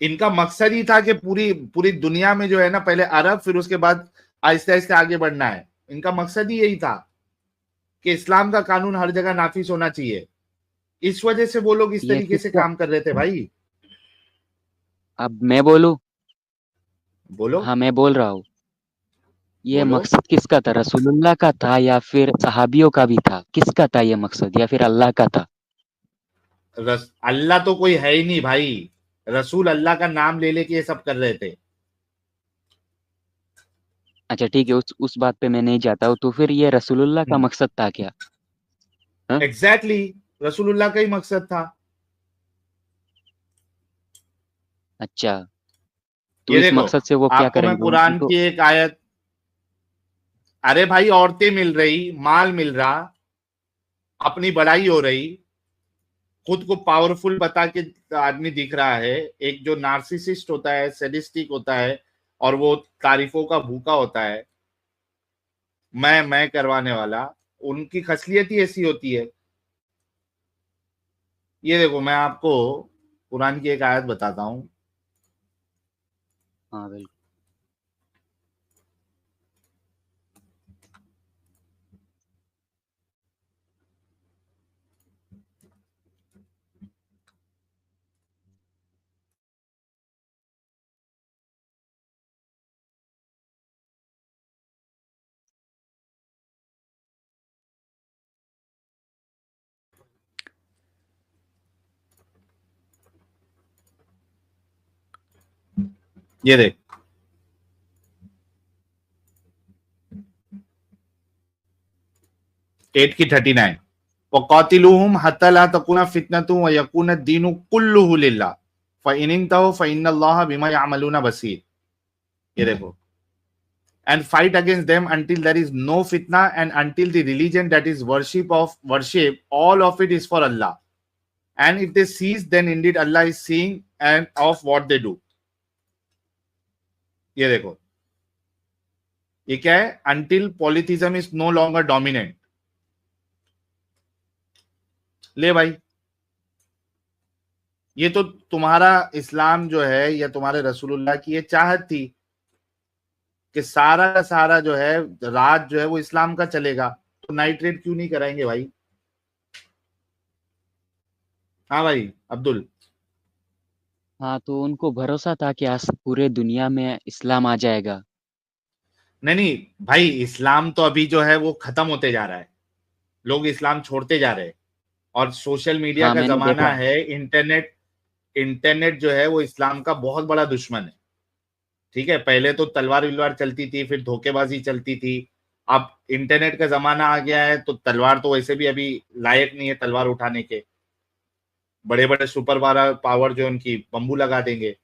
इनका मकसद ही था कि पूरी पूरी दुनिया में जो है ना, पहले अरब फिर उसके बाद आहिस्ते आहिस्ते आगे बढ़ना है। इनका मकसद ही यही था कि इस्लाम का कानून हर जगह नाफिज होना चाहिए। इस वजह से वो लोग इस ये तरीके से किसका? काम कर रहे थे भाई। अब मैं बोलूं? बोलो हाँ मैं बोल रहा हूँ। ये बोलो। मकसद किसका था? रसूलुल्लाह का था या फिर सहाबियों का भी था? किसका था ये मकसद, या फिर अल्लाह का था? अल्लाह तो कोई है ही नहीं भाई, रसूल अल्लाह का नाम ले लेके ये सब कर रहे थे। अच्छा ठीक है, उस बात पे मैं नहीं जाता हूँ। तो फिर ये रसूलुल्लाह का मकसद था क्या? हाँ? एग्जैक्टली रसूलुल्लाह का ही मकसद था। अच्छा, तो ये इस देखो, मकसद से वो क्या आपको मैं करेंगे कुरान उनको? की एक आयत, अरे भाई औरतें मिल रही, माल मिल रहा, अपनी बड़ाई हो रही, खुद को पावरफुल बता के आदमी दिख रहा है। एक जो नार्सिसिस्ट होता है, सैडिस्टिक होता है, और वो तारीफों का भूखा होता है, मैं करवाने वाला, उनकी खसलियत ही ऐसी होती है। ये देखो, मैं आपको कुरान की एक आयत बताता हूँ। हाँ बिल्कुल। ये देख, एट की 39, वक़ातिलूहुम हत्ता ला तकुना फितनतु व यकुना दीनु कुल्लुहु लिल्लाह फ़इन इंतहू फ़इन्नल्लाह बिमा यअमलूना बसीर। ये देखो, and fight against them until there is no fitna and until the religion that is worship all of it is for Allah. and if they cease, then indeed Allah is seeing and of what they do. ये देखो, ये क्या है? Until polytheism is no longer dominant. ले भाई, ये तो तुम्हारा इस्लाम जो है या तुम्हारे रसूलुल्लाह की ये चाहत थी कि सारा का सारा जो है राज जो है वो इस्लाम का चलेगा, तो नाइट्रेट क्यों नहीं कराएंगे भाई? हाँ भाई अब्दुल। हाँ, तो उनको भरोसा था कि आज पूरे दुनिया में इस्लाम आ जाएगा। नहीं भाई, इस्लाम तो अभी जो है वो खत्म होते जा रहा है, लोग इस्लाम छोड़ते जा रहे हैं, और सोशल मीडिया हाँ, का मैंने जमाना देखा। है। इंटरनेट जो है वो इस्लाम का बहुत बड़ा दुश्मन है। ठीक है, पहले तो तलवार विलवार चलती थी, फिर धोखेबाजी चलती थी, अब इंटरनेट का जमाना आ गया है, तो तलवार तो वैसे भी अभी लायक नहीं है तलवार उठाने के। बड़े बड़े सुपर पावर जो उनकी बम्बू लगा देंगे,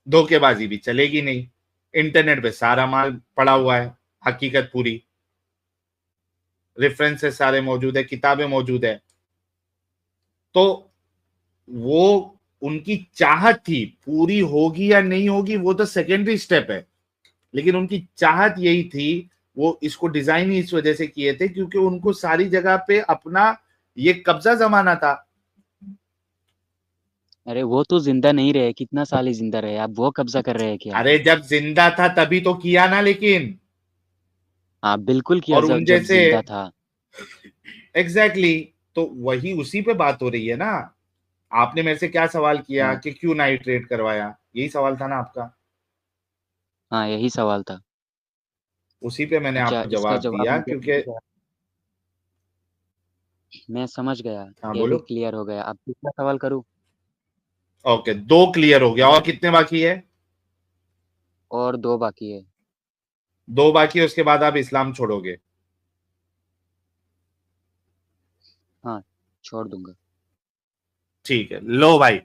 धोखेबाजी भी चलेगी नहीं। इंटरनेट पे सारा माल पड़ा हुआ है, हकीकत पूरी, रेफरेंसेस सारे मौजूद है, किताबें मौजूद है। तो वो उनकी चाहत थी, पूरी होगी या नहीं होगी वो तो सेकेंडरी स्टेप है, लेकिन उनकी चाहत यही थी। वो इसको डिजाइन ही इस वजह से किए थे क्योंकि उनको सारी जगह पे अपना ये कब्जा जमाना था। अरे वो तो जिंदा नहीं रहे, कितना साल ही जिंदा रहे, आप वो कब्जा कर रहे हैं क्या? अरे जब जिंदा था तभी तो किया ना, लेकिन हाँ बिल्कुल किया, और जब उन जब जैसे जिंदा था। एग्जैक्टली तो वही उसी पे बात हो रही है ना। आपने मेरे से क्या सवाल किया हाँ। कि क्यों नाइट्रेट करवाया, यही सवाल था ना आपका। हाँ, यही सवाल था। उसी पे मैंने अच्छा, आपको इसका जवाब जवाब दिया मुझे क्योंकि मिल गया। मैं समझ गया, हाँ ये भी बोलो। क्लियर हो गया। अब दूसरा सवाल करूँ? ओके, 2 क्लियर हो गया, और कितने बाकी है? और 2 बाकी है। 2 बाकी है, उसके बाद आप इस्लाम छोड़ोगे? हाँ, छोड़ दूंगा। ठीक है, लो भाई,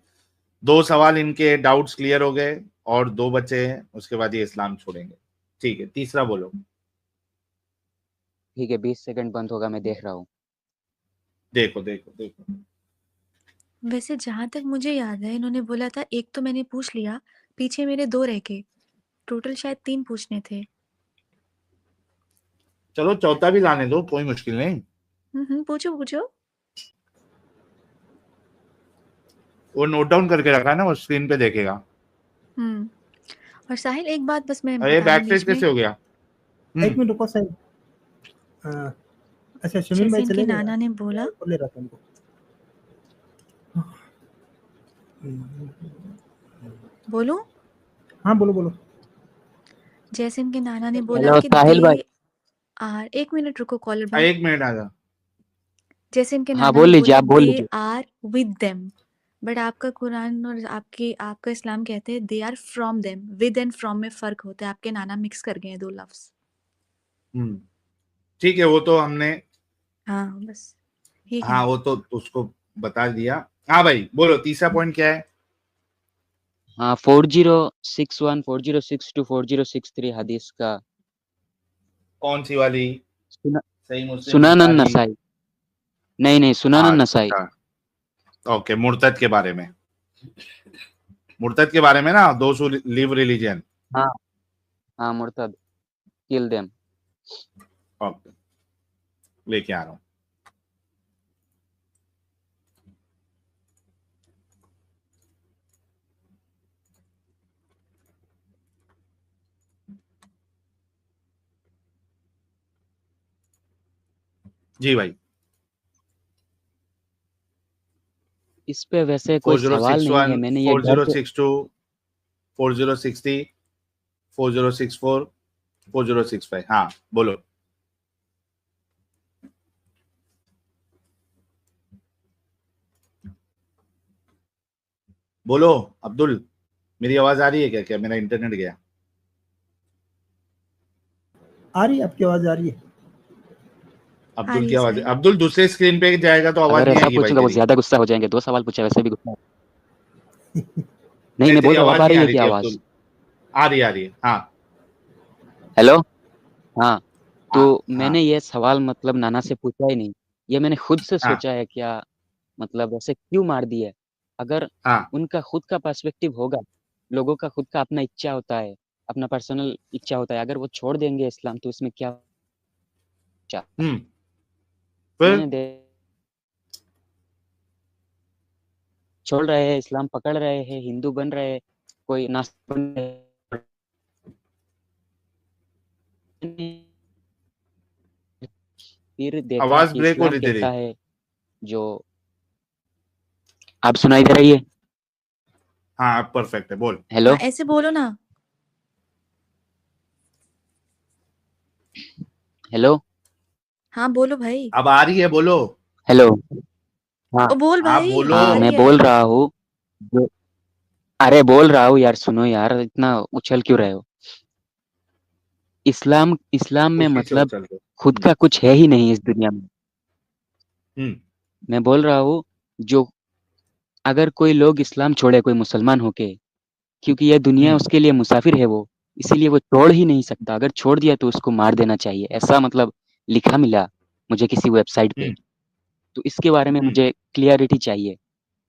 2 सवाल इनके डाउट्स क्लियर हो गए और 2 बचे हैं, उसके बाद ये इस्लाम छोड़ेंगे। ठीक है, तीसरा बोलो। ठीक है, 20 सेकंड बंद होगा, मैं देख रहा हूँ। देखो देखो देखो। वैसे जहां तक मुझे याद है इन्होंने बोला था एक तो मैंने पूछ लिया, पीछे मेरे 2 रह गए, टोटल शायद 3 पूछने थे। चलो चौथा भी लाने दो, कोई मुश्किल नहीं। पूछो पूछो। वो नोट डाउन करके रखा है ना, वो स्क्रीन पे देखेगा। और साहिल एक बात बस मैं अरे बता दूं बैक स्पेस बीच में, कैसे हो गया? एक मिनट रुको साहिल। अच्छा शमीम जैसे भाई इनके चले गए, नाना ने बोला, ले रहा था उनको। बोलूं? हाँ बोलो बोलो। जैसे इनके नाना ने बोला हेलो कि साहिल भाई। दे आर, 1 मिनट रुको कॉलर भाई। 1 मिनट आ जा। जैसे इनके हाँ, नाना बोल ने लीजिए, बोला आप बोल दे लीजिए। आर विद देम, बट आपका कुरान और आपका इस्लाम कहते हैं they are from them. With and from में फर्क होता है, आपके नाना मिक्स कर गए हैं 2 लफ्ज। ठीक है, वो तो हमने, हाँ बस ये हाँ कहना। वो तो उसको बता दिया। हाँ भाई बोलो, तीसरा पॉइंट क्या है? हाँ, 4061, 4062, 4063 हदीस का कौन सी वाली? सुना, सही मुस्लिम सुनानन बुखारी? नसाई। नहीं, सुनानन नसाई। ओके, मुर्तद के बारे में, मुर्तद के बारे में ना, दोस हू लिव रिलीजन। हाँ हाँ, मुर्तद, किल देम। ओके, लेके आ रहा हूँ। जी भाई। इस पे वैसे कोई सवाल नहीं है, 4061, मैंने ये डर के 4062, 4060, 4064, 4065। हाँ बोलो। बोलो अब्दुल, मेरी आवाज आ रही है क्या? क्या मेरा इंटरनेट गया? आ रही है, आपकी आवाज आ रही है। अब्दुल की आवाज, अब्दुल दूसरे स्क्रीन पे जाएगा तो आवाज अगर नहीं ऐसा आएगी भाई पूछूंगा वो तेरी। ज्यादा गुस्सा हो जाएंगे। 2 सवाल पूछा, वैसे भी गुस्सा। नहीं, मैं तेरी बोल रहा हूँ, अब आवाज आ नहीं रही आ है रही क्या थी आवाज? अब्दुल। आ रही है, हाँ। हेलो। हाँ, तो हाँ मैंने ये सवाल मतलब नाना से पूछा ही नहीं, ये मैंने खुद से हाँ सोचा है क्या मतलब ऐसे क्यों मार दिए? अगर हाँ उनका खुद का पर्सपेक्टिव होगा, लोगों का खुद का अपना इच्छा होता है, अपना पर्सनल इच्छा होता है, अगर वो छोड़ देंगे इस्लाम तो इसमें क्या इच्छा? फिर मैंने छोड़ रहे हैं, इस्लाम पकड़ रहे हैं, हिंदू बन रहे हैं, कोई नास्तिक बन रहे हैं। फिर देखा आवाज कि ब्रेक हो इस्लाम रही तेरी। कहता है जो आप सुनाई दे रही है? हाँ अब परफेक्ट है, बोल। हेलो, हाँ ऐसे बोलो ना। हेलो, हाँ बोलो भाई। अब आ रही है, बोलो। हेलो। हाँ, ओ बोल हाँ भाई, बोलो। आ हाँ, रही मैं है। बोल रहा हूँ जो अरे बोल रहा हूँ यार, सुनो यार, इतना उछल क्यों रहे हो? इस्लाम इस्लाम में खुशी से मतलब उछल दो। खुद का कुछ है ही नहीं इस दुनिया में। हम्म मैं बोल रहा हूँ जो अगर कोई लोग इस्लाम छोड़े, कोई मुसलमान होके, क्योंकि ये दुनिया हम्म उसके लिए मुसाफिर है वो, इसीलिए वो छोड़ ही नहीं सकता। अगर छोड़ दिया तो उसको मार देना चाहिए, ऐसा मतलब लिखा मिला मुझे किसी वेबसाइट पे। हम्म तो इसके बारे में हम्म मुझे क्लियरिटी चाहिए।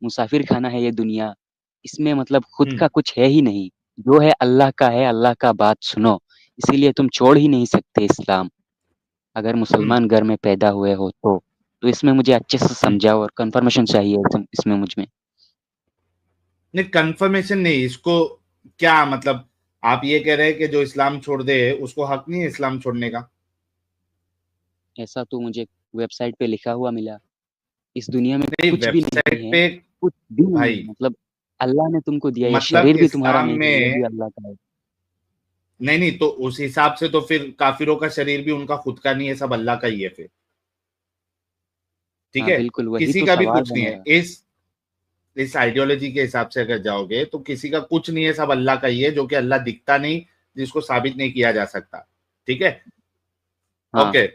मुसाफिर खाना है ये दुनिया, इसमें मतलब खुद हम्म का कुछ है ही नहीं। जो है अल्लाह का है, अल्लाह का बात सुनो। इसीलिए तुम छोड़ ही नहीं सकते इस्लाम, अगर हम्म मुसलमान घर में पैदा हुए हो तो। तो इसमें मुझे अच्छे से हम्म। समझाओ और कंफर्मेशन चाहिए इसमें मुझ में। नहीं, कंफर्मेशन नहीं इसको। क्या मतलब, आप ये कह रहे हैं कि जो इस्लाम छोड़ दे उसको हक नहीं है इस्लाम छोड़ने का? ऐसा तो मुझे वेबसाइट पे लिखा हुआ मिला। इस दुनिया में नहीं, कुछ भी नहीं वेबसाइट है, पे। कुछ भी नहीं भाई है। मतलब अल्लाह ने तुमको दिया, ये मतलब शरीर भी तुम्हारा इस्लाम नहीं है, ये में, भी अल्लाह का है। नहीं नहीं, तो उस हिसाब से तो फिर काफिरों का शरीर भी उनका खुद का नहीं है, सब अल्लाह का ही है फिर। ठीक हाँ है। बिल्कुल, वही किसी तो का भी सवाल कुछ है नहीं है मेरा। इस आइडियोलॉजी के हिसाब से अगर जाओगे तो किसी का कुछ नहीं है, सब अल्लाह का ही है, जो कि अल्लाह दिखता नहीं, जिसको साबित नहीं किया जा सकता। ठीक है। हाँ, ओके।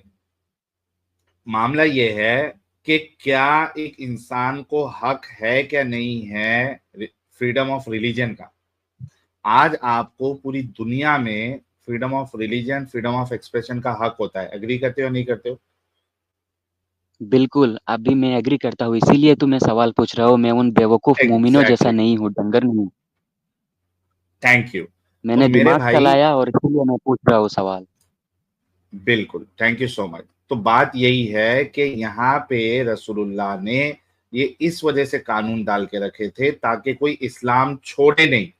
मामला ये है कि क्या एक इंसान को हक है क्या नहीं है फ्रीडम ऑफ रिलीजन का? आज आपको पूरी दुनिया में freedom of religion, freedom of expression का हक होता है। एग्री करते हो नहीं करते हो? बिल्कुल, अभी मैं एग्री करता हूँ, इसीलिए तो मैं सवाल पूछ रहा हूँ। मैं उन बेवकूफ़ मोमिनों जैसा एग्जैक्टली। नहीं हूँ, डंगर नहीं हूँ। Thank you. तो मैंने मेरे दिमाग भाई, चलाया और इसीलिए मैं पूछ रहा हूँ सवाल। बिल्कुल, थैंक यू सो मच। तो बात यही है कि यहाँ पे रसूलुल्लाह ने ये इस वजह से कानून डाल के रखे थे ताकि कोई इस्लाम छोड़े नहीं।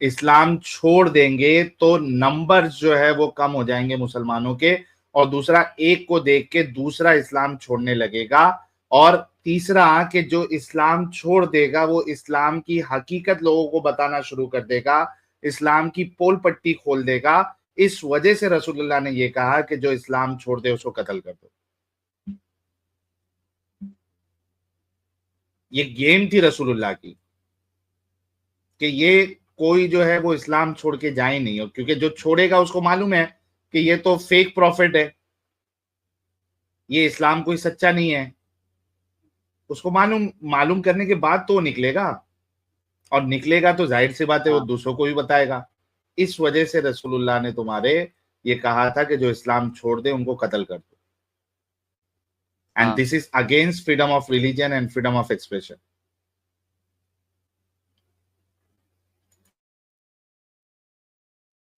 इस्लाम छोड़ देंगे तो नंबर जो है वो कम हो जाएंगे मुसलमानों के, और दूसरा, एक को देख के दूसरा इस्लाम छोड़ने लगेगा, और तीसरा कि जो इस्लाम छोड़ देगा वो इस्लाम की हकीकत लोगों को बताना शुरू कर देगा, इस्लाम की पोल पट्टी खोल देगा। इस वजह से रसूलुल्लाह ने ये कहा कि जो इस्लाम छोड़ दे उसको कत्ल कर दो। ये गेम थी रसूलुल्लाह की कि ये कोई जो है वो इस्लाम छोड़ के जाए नहीं, और क्योंकि जो छोड़ेगा उसको मालूम है कि ये तो फेक प्रॉफिट है, ये इस्लाम कोई सच्चा नहीं है, उसको मालूम मालूम करने के बाद तो वो निकलेगा, और निकलेगा तो जाहिर सी बात है वो हाँ, दूसरों को भी बताएगा। इस वजह से रसूलुल्लाह ने तुम्हारे ये कहा था कि जो इस्लाम छोड़ दे उनको कत्ल कर दो। एंड हाँ, this is against freedom of religion and freedom of expression.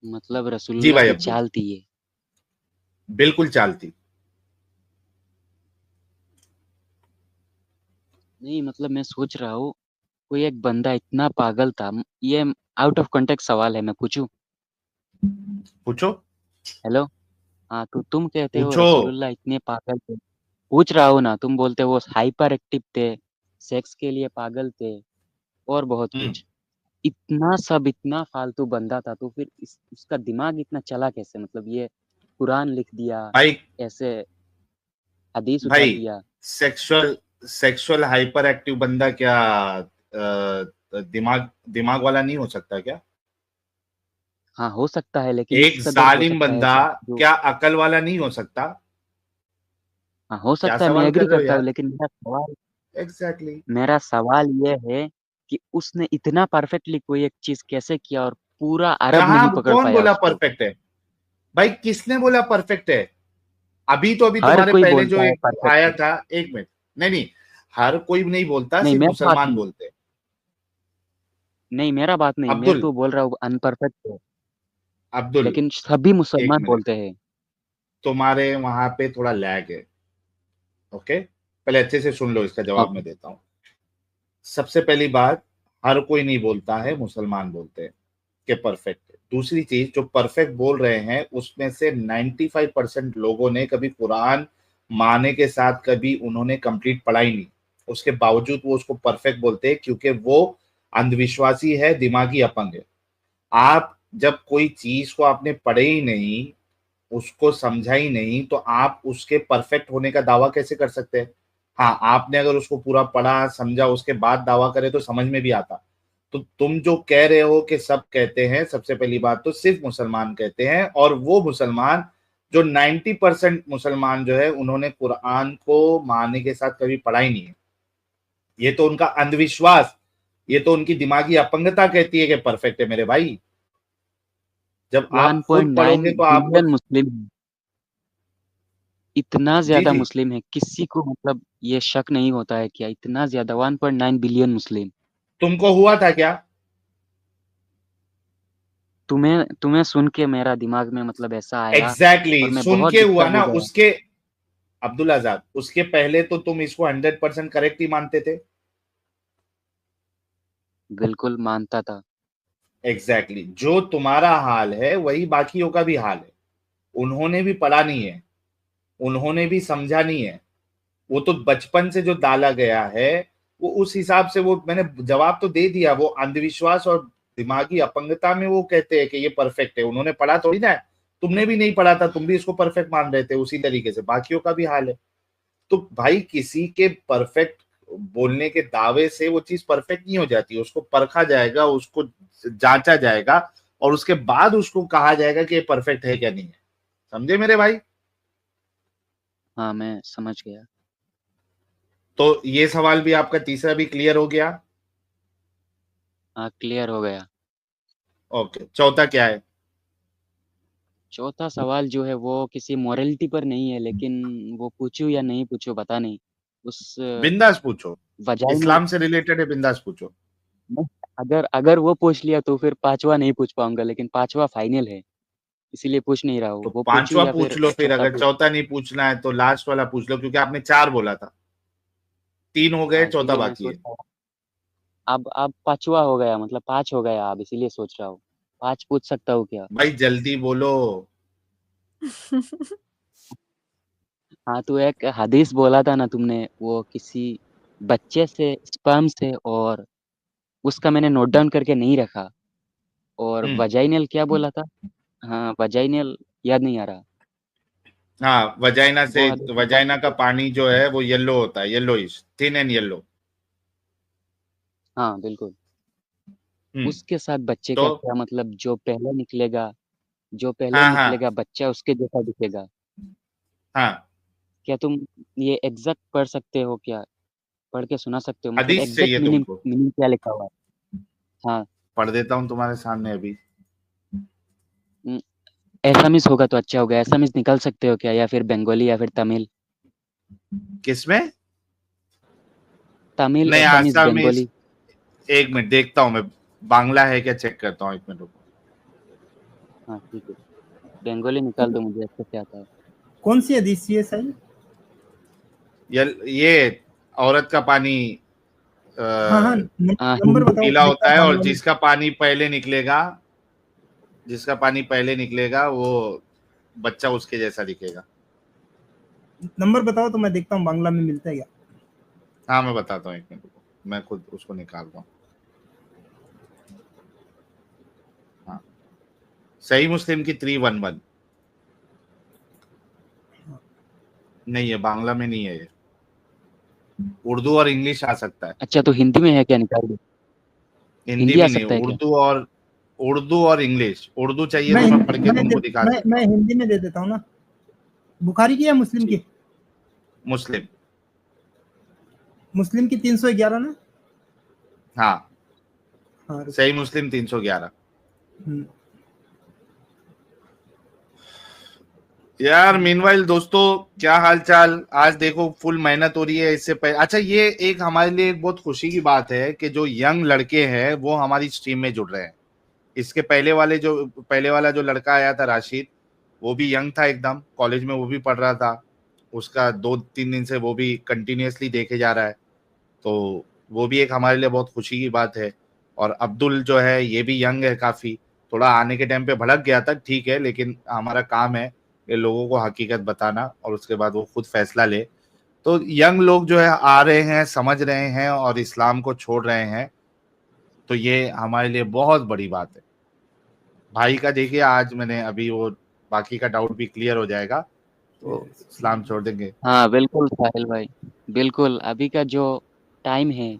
मतलब जी रसूलुल्लाह भाई की अब्दुल, चाल थी ये। बिल्कुल चालती। नहीं मतलब मैं सोच रहा हूँ, कोई एक बंदा इतना पागल था। ये आउट ऑफ कॉन्टेक्स्ट सवाल है, मैं पूछूं? पूछो हेलो। हाँ, तो तुम कहते हो पूछो। रसूलुल्लाह इतने पागल थे। पूछ रहा हूँ ना, तुम बोलते हो वो हाइपर एक्टिव थे, सेक्स के लिए पागल थे और बहुत हम्म कुछ। इतना सब इतना फालतू बंदा था तो फिर उसका दिमाग इतना चला कैसे? मतलब ये कुरान लिख दिया, भाई, ऐसे हदीस उठा भाई दिया। सेक्सुअल सेक्सुअल हाइपर एक्टिव बंदा क्या दिमाग दिमाग वाला नहीं हो सकता क्या? हाँ, हो सकता है, लेकिन इस एक कदर हो जालिम सकता है बंदा क्या जो? क्या अकल वाला नहीं हो सकता? हाँ, हो क्या सकता है, मैं सवाल कर एग्री रहे हो करता हूँ, यार? लेकिन एग्जैक्टली। मेरा सवाल ये है कि उसने इतना परफेक्टली कोई एक चीज़ कैसे किया और पूरा अरब नहीं कहाँ, पकड़ कौन पाया बोला उसको? परफेक्ट है? भाई किसने बोला परफेक्ट है? अभी तो अभी हर तुम्हारे कोई पहले जो बोलता है एक परफेक्ट आया है। था, एक मिनट, नहीं नहीं, हर कोई नहीं बोलता, नहीं सिर्फ मेरा बात मुसलमान नहीं, बोलते हैं। नहीं मेरा बात नहीं, मैं अब्दुल तो बोल रहा हूँ अनपरफेक्ट है, अब्दुल लेकिन सभी एक मुसलमान मिनट, बोलते हैं। तुम्हारे वहां पे थोड़ा लैग है। ओके, पहले अच्छे से सुन लो, इसका जवाब ओके, मैं देता हूँ। सबसे पहली बात, हर कोई नहीं बोलता है, मुसलमान बोलते हैं कि परफेक्ट है। दूसरी चीज, जो परफेक्ट बोल रहे हैं उसमें से 95% लोगों ने कभी कुरान माने के साथ कभी उन्होंने कंप्लीट पढ़ाई नहीं, उसके बावजूद वो उसको परफेक्ट बोलते हैं, क्योंकि वो अंधविश्वासी है, दिमागी अपंग है। आप जब कोई चीज को आपने पढ़े ही नहीं, उसको समझा ही नहीं, तो आप उसके परफेक्ट होने का दावा कैसे कर सकते हैं? हाँ, आपने अगर उसको पूरा पढ़ा समझा उसके बाद दावा करे तो समझ में भी आता। तो तुम जो कह रहे हो कि सब कहते हैं, सबसे पहली बात तो सिर्फ मुसलमान कहते हैं, और वो मुसलमान जो 90% मुसलमान जो है उन्होंने कुरान को माने के साथ कभी पढ़ा ही नहीं है। ये तो उनका अंधविश्वास, ये तो उनकी दिमागी अपंगता कहती है कि परफेक्ट है मेरे भाई। जब आप खुद 1.9 पढ़ोगे तो आपको, बिलियन मुस्लिम हैं, इतना जी ज्यादा जी, मुस्लिम है, किसी को मतलब ये शक नहीं होता है क्या? इतना ज्यादा 1.9 बिलियन मुस्लिम। तुमको हुआ था क्या? तुम्हें तुम्हें सुन के मेरा दिमाग में मतलब ऐसा आया, एग्जैक्टली और मैं सुन बहुत के हुआ डिस्टर्ब हो ना गया। उसके। अब्दुल आजाद, उसके पहले तो तुम इसको 100% करेक्ट ही मानते थे। बिल्कुल मानता था। एग्जैक्टली जो तुम्हारा हाल है वही बाकियों का भी हाल है। उन्होंने भी पढ़ा नहीं है, उन्होंने भी समझा नहीं है। वो तो बचपन से जो डाला गया है, वो उस हिसाब से, वो मैंने जवाब तो दे दिया, वो अंधविश्वास और दिमागी अपंगता में वो कहते हैं कि ये परफेक्ट है। उन्होंने पढ़ा थोड़ी ना है, तुमने भी नहीं पढ़ा था, तुम भी इसको परफेक्ट मान रहे थे। उसी तरीके से बाकियों का भी हाल है। तो भाई किसी के परफेक्ट बोलने के दावे से वो चीज परफेक्ट नहीं हो जाती, उसको परखा जाएगा, उसको जांचा जाएगा, और उसके बाद उसको कहा जाएगा कि ये परफेक्ट है क्या नहीं है। समझे मेरे भाई? हाँ, मैं समझ गया। तो ये सवाल भी आपका तीसरा भी क्लियर हो गया। हाँ, क्लियर हो गया। ओके, चौथा क्या है? चौथा सवाल जो है वो किसी मोरालिटी पर नहीं है, लेकिन वो पूछूं या नहीं पूछूं पता नहीं। उस बिंदास पूछो, वजाइनल, इस्लाम से रिलेटेड है, बिंदास पूछो। अगर अगर वो पूछ लिया तो फिर पांचवा नहीं पूछ पाऊंगा, लेकिन पांचवा फाइनल है, इसीलिए पूछ नहीं रहा तो हूँ। वो पूछूं पांचवा या पूछ फिर लो फिर, चौथा अगर पूछ? चौथा नहीं पूछना है तो लास्ट वाला पूछ लो, क्योंकि आपने चार बोला था, तीन हो गए, हाँ, चौथा इसीलिए मैं बाकी सोच है। रहा हूँ। अब पांचवा हो गया, मतलब पांच हो गया अब, इसीलिए सोच रहा हूँ पांच पूछ सकता हूँ क्या? भाई जल्दी बोलो। हाँ, तो एक हदीस बोला था ना तुमने, वो किसी बच्चे से स्पर्म से, और उसका मैंने नोट डाउन करके नहीं रखा। और हम्म, वजाइनल क्या बोला था? हाँ, वजाइनल याद नहीं आ रहा। हाँ, वजाइना से, वो हदीस बता वजाइना का सकते हो? पानी जो है वो येलो होता है, येलोइश, थिन एंड येलो। हाँ, बिल्कुल। हम्म, उसके साथ बच्चे तो का क्या मतलब? जो पहले हाँ हाँ निकलेगा बच्चा उसके जैसा दिखेगा। हाँ, क्या तुम ये एग्जैक्ट पढ़ सकते हो क्या? पढ़ के सुना सकते हो, मतलब हदीस एग्जैक्ट चाहिए मीनिंग तुमको? मीनिंग क्या लिखा हुआ है? हाँ। पढ़ देता हूँ तुम्हारे सामने अभी। एसामीज होगा तो अच्छा होगा, एसामीज निकाल सकते हो क्या, या फिर बंगाली या फिर तमिल? किसमें? तमिल, नहीं, एसामीज, आसाम में बंगाली। एक मिनट देखता हूँ मैं, बांग्ला है क्या चेक करता हूँ, एक मिनट रुको। हाँ, ठीक है। बंगाली निकाल दो, मुझे अच्छे से आता है। कौन सी हदीस है साहिल? ये औरत का पानी हाँ हाँ, नंबर हिंदी बताओ, पीला देखता होता हूँ है, और बांग्ला में। जिसका पानी पहले निकलेगा, जिसका पानी पहले निकलेगा वो बच्चा उसके जैसा दिखेगा। नंबर बताओ तो मैं देखता हूँ बांग्ला में मिलता है क्या। हाँ, मैं बताता हूँ, एक मिनट रुको, मैं खुद उसको निकाल रहा हूँ। हाँ, सही मुस्लिम की 311। नहीं है, बांग्ला में नहीं है ये, उर्दू और इंग्लिश आ सकता है, अच्छा, तो हिंदी में है क्या? निकाल दो। हिंदी हिंदी आ भी नहीं। सकता है क्या? उर्दू और इंग्लिश, उर्दू चाहिए मैं तो मैं पढ़ के मैं तुमको दिखा सकता मैं हूँ। हिंदी में दे देता हूँ ना। बुखारी की या मुस्लिम की? ठीक, मुस्लिम। मुस्लिम की 311 ना। हाँ, हाँ रुको। सही मुस्लिम 311। हम्म, यार मीनवाइल दोस्तों, क्या हाल चाल। आज देखो फुल मेहनत हो रही है। इससे पहले अच्छा, ये एक हमारे लिए बहुत खुशी की बात है कि जो यंग लड़के हैं वो हमारी स्ट्रीम में जुड़ रहे हैं। इसके पहले वाला जो लड़का आया था राशिद, वो भी यंग था एकदम, कॉलेज में वो भी पढ़ रहा था। उसका 2-3 दिन से वो भी कंटिन्यूअसली देखे जा रहा है, तो वो भी एक हमारे लिए बहुत खुशी की बात है। और अब्दुल जो है ये भी यंग है काफी, थोड़ा आने के टाइम पे भड़क गया था, ठीक है, लेकिन हमारा काम है ये लोगों को हकीकत बताना और उसके बाद वो खुद फैसला ले। तो यंग लोग जो है आ रहे हैं, समझ रहे हैं और इस्लाम को छोड़ रहे हैं, तो ये हमारे लिए बहुत बड़ी बात है। भाई का देखिए, आज मैंने अभी वो बाकी का डाउट भी क्लियर हो जाएगा, तो इस्लाम छोड़ देंगे। हाँ बिल्कुल साहिल भाई, बिल्कुल अभी का जो टाइम है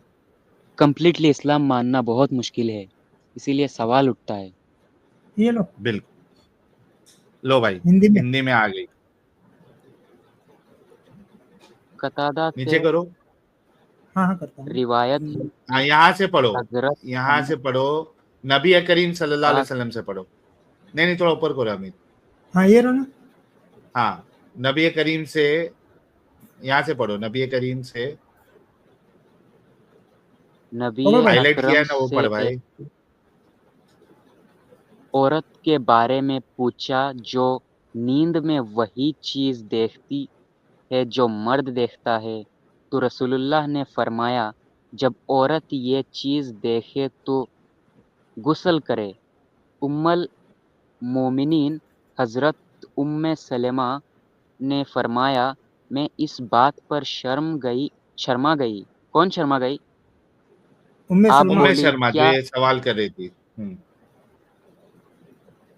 कंप्लीटली इस्लाम मानना बहुत मुश्किल है, इसीलिए सवाल उठता है। ये लो बिल्कुल, लो भाई हिंदी में। हिंदी में आ गई, कतादा नीचे से करो। हाँ हाँ करता हूँ। रिवायत हाँ, यहाँ से पढ़ो, हजरत यहाँ से पढ़ो, नबी करीम सल्लल्लाहु अलैहि पाक वसल्लम से पढ़ो। नहीं, थोड़ा ऊपर करो अमित। हाँ ये रहो ना। हाँ, नबी करीम से, यहाँ से पढ़ो, नबी करीम से। नबी पढ़ो भाई। हाईलाइट किया अकरम है ना, वो से पढ़ एक भाई। औरत के बारे में पूछा जो नींद में वही चीज देखती है जो मर्द देखता है, तो रसूलुल्लाह ने फरमाया जब औरत ये चीज देखे तो गुस्ल करे। उम्मल मोमिनीन हजरत उम्मे सलेमा ने फरमाया मैं इस बात पर शर्मा गई। कौन शर्मा गई? उम्मे आप सलमा। उम्मे बोली शर्मा जो क्या? ये सवाल कर रही थी।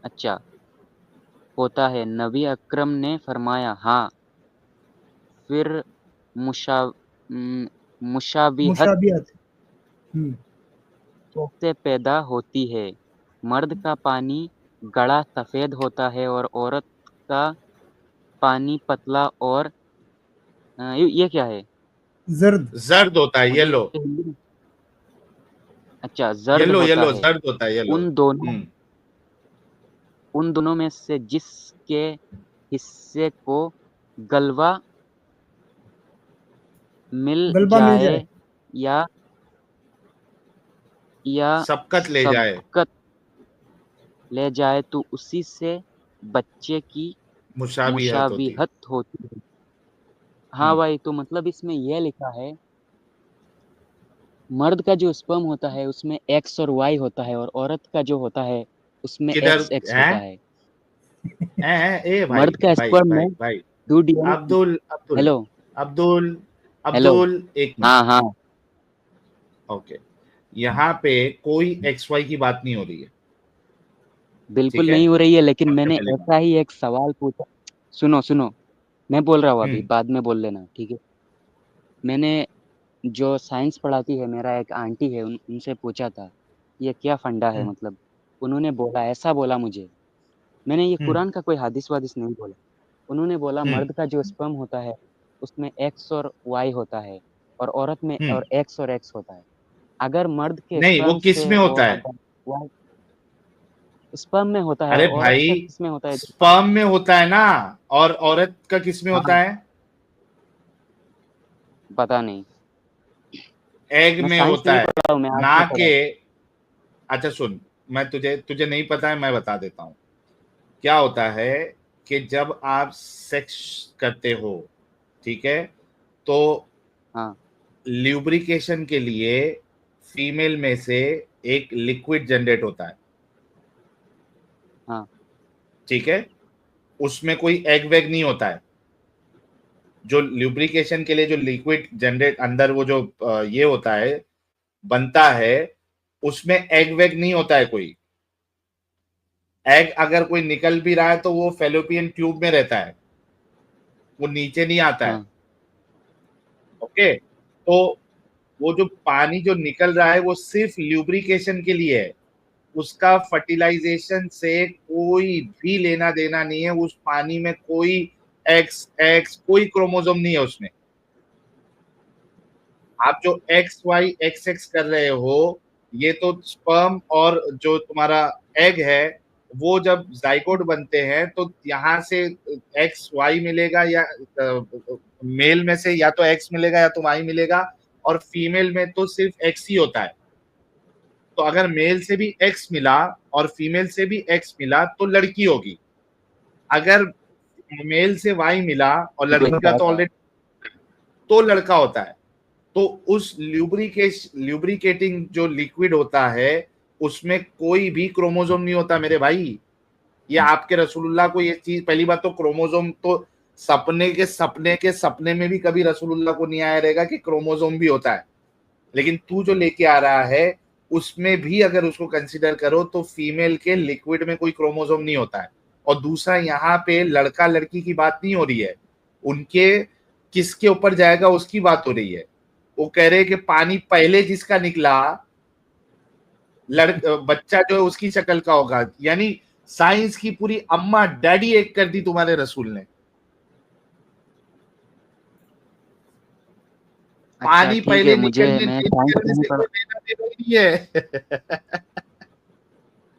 अच्छा होता है। नबी अकरम ने फरमाया हाँ। फिर मुशा मुशाबिहत मुशाबियत। कैसे पैदा होती है? मर्द का पानी गड़ा सफेद होता है और औरत का पानी पतला और ये क्या है? जर्द। जर्द होता है, मुझे येलो। इसके हिंदी में- अच्छा जर्द येलो होता येलो है। जर्द होता है, येलो। उन दोनों उन दोनों में से जिसके हिस्से को गलबा मिल गलबा मिल जाए जाए। या सबकत ले जाए, सबकत ले जाए तो उसी से बच्चे की मुशाबिहत होती है। मुशाबिहत होती है। हाँ भाई, तो मतलब इसमें यह लिखा है मर्द का जो स्पर्म होता है उसमें एक्स और वाई होता है और औरत का जो होता है उसमें किधर एक्स एक्स है? होता है। ए भाई मर्द का भाई स्पर्म भाई में भाई, 2 DNA. Abdul Abdul hello Abdul hello. Abdul, एक मिनट। हाँ हाँ ओके, यहाँ पे कोई एक्स वाई की बात नहीं हो रही है, ठीक बिल्कुल है, नहीं हो रही है, लेकिन सबसे मैंने पहले बात। ऐसा ही एक सवाल पूछा। सुनो सुनो, मैं बोल रहा हूँ अभी, हम्म बाद में बोल लेना, ठीक है? मैंने जो साइंस पढ़ाती है, मेरा एक आंटी है, उनसे पूछा था ये क्या फंडा है, हम्म मतलब उन्होंने बोला, ऐसा बोला मुझे। मैंने ये हम्म कुरान का कोई हदीस वादिस नहीं बोला। उन्होंने बोला हम्म मर्द का जो स्पर्म होता है उसमें एक्स और वाई होता है और औरत में हम्म। और एक्स होता है। अगर मर्द के नहीं, वो स्पर्म किस से में और होता है? अगर वाई स्पर्म में होता है और अरे औरत का भाई, किस में होता है? स्पर्म में होता है ना, और औरत का किस में होता हाँ है? पता नहीं, एग मैं में साइंस होता नहीं है, पढ़ा हूँ, मैं आर्ट्स ना में पढ़ा के। हूँ। अच्छा सुन, मैं तुझे तुझे नहीं पता है, मैं बता देता हूँ। क्या होता है कि जब आप सेक्स करते हो, ठीक है, तो हाँ ल्यूब्रिकेशन के लिए फीमेल में से एक लिक्विड जनरेट होता है, हाँ ठीक है, उसमें कोई एग वेग नहीं होता है। जो ल्यूब्रिकेशन के लिए जो लिक्विड जनरेट अंदर वो जो ये होता है, बनता है, उसमें एग वेग नहीं होता है कोई। एग अगर कोई निकल भी रहा है तो वो फेलोपियन ट्यूब में रहता है, वो नीचे नहीं आता है। हाँ ओके, तो वो जो पानी जो निकल रहा है वो सिर्फ ल्यूब्रिकेशन के लिए है, उसका फर्टिलाइजेशन से कोई भी लेना देना नहीं है। उस पानी में कोई एक्स एक्स कोई क्रोमोसोम नहीं है उसमें। आप जो एक्स वाई एक्स एक्स कर रहे हो, ये तो स्पर्म और जो तुम्हारा एग है वो जब जाइगोट बनते हैं तो यहाँ से एक्स वाई मिलेगा, या मेल में से या तो एक्स मिलेगा या तो वाई मिलेगा, और फीमेल में तो सिर्फ एक्स ही होता है। तो अगर मेल से भी एक्स मिला और फीमेल से भी एक्स मिला तो लड़की होगी। अगर मेल से वाई मिला और लड़की का तो ऑलरेडी, तो लड़का होता है। तो उस ल्यूब्रिकेटिंग जो लिक्विड होता है उसमें कोई भी क्रोमोसोम नहीं होता मेरे भाई। ये आपके रसूलुल्लाह को ये चीज, पहली बात तो क्रोमोसोम तो सपने में भी कभी रसूलुल्लाह को नहीं आया रहेगा कि क्रोमोसोम भी होता है। लेकिन तू जो लेके आ रहा है उसमें भी अगर उसको कंसीडर करो तो फीमेल के लिक्विड में कोई क्रोमोसोम नहीं होता है। और दूसरा, यहाँ पे लड़का लड़की की बात नहीं हो रही है, उनके किसके ऊपर जाएगा उसकी बात हो रही है। वो कह रहे हैं कि पानी पहले जिसका निकला बच्चा जो है उसकी शक्ल का होगा। यानी साइंस की पूरी अम्मा डैडी एक कर दी तुम्हारे रसूल ने। पानी ठीक पहले है, मुझे निकलने मैं से साइंस नहीं कोई पढ़ा। लेना देना नहीं है।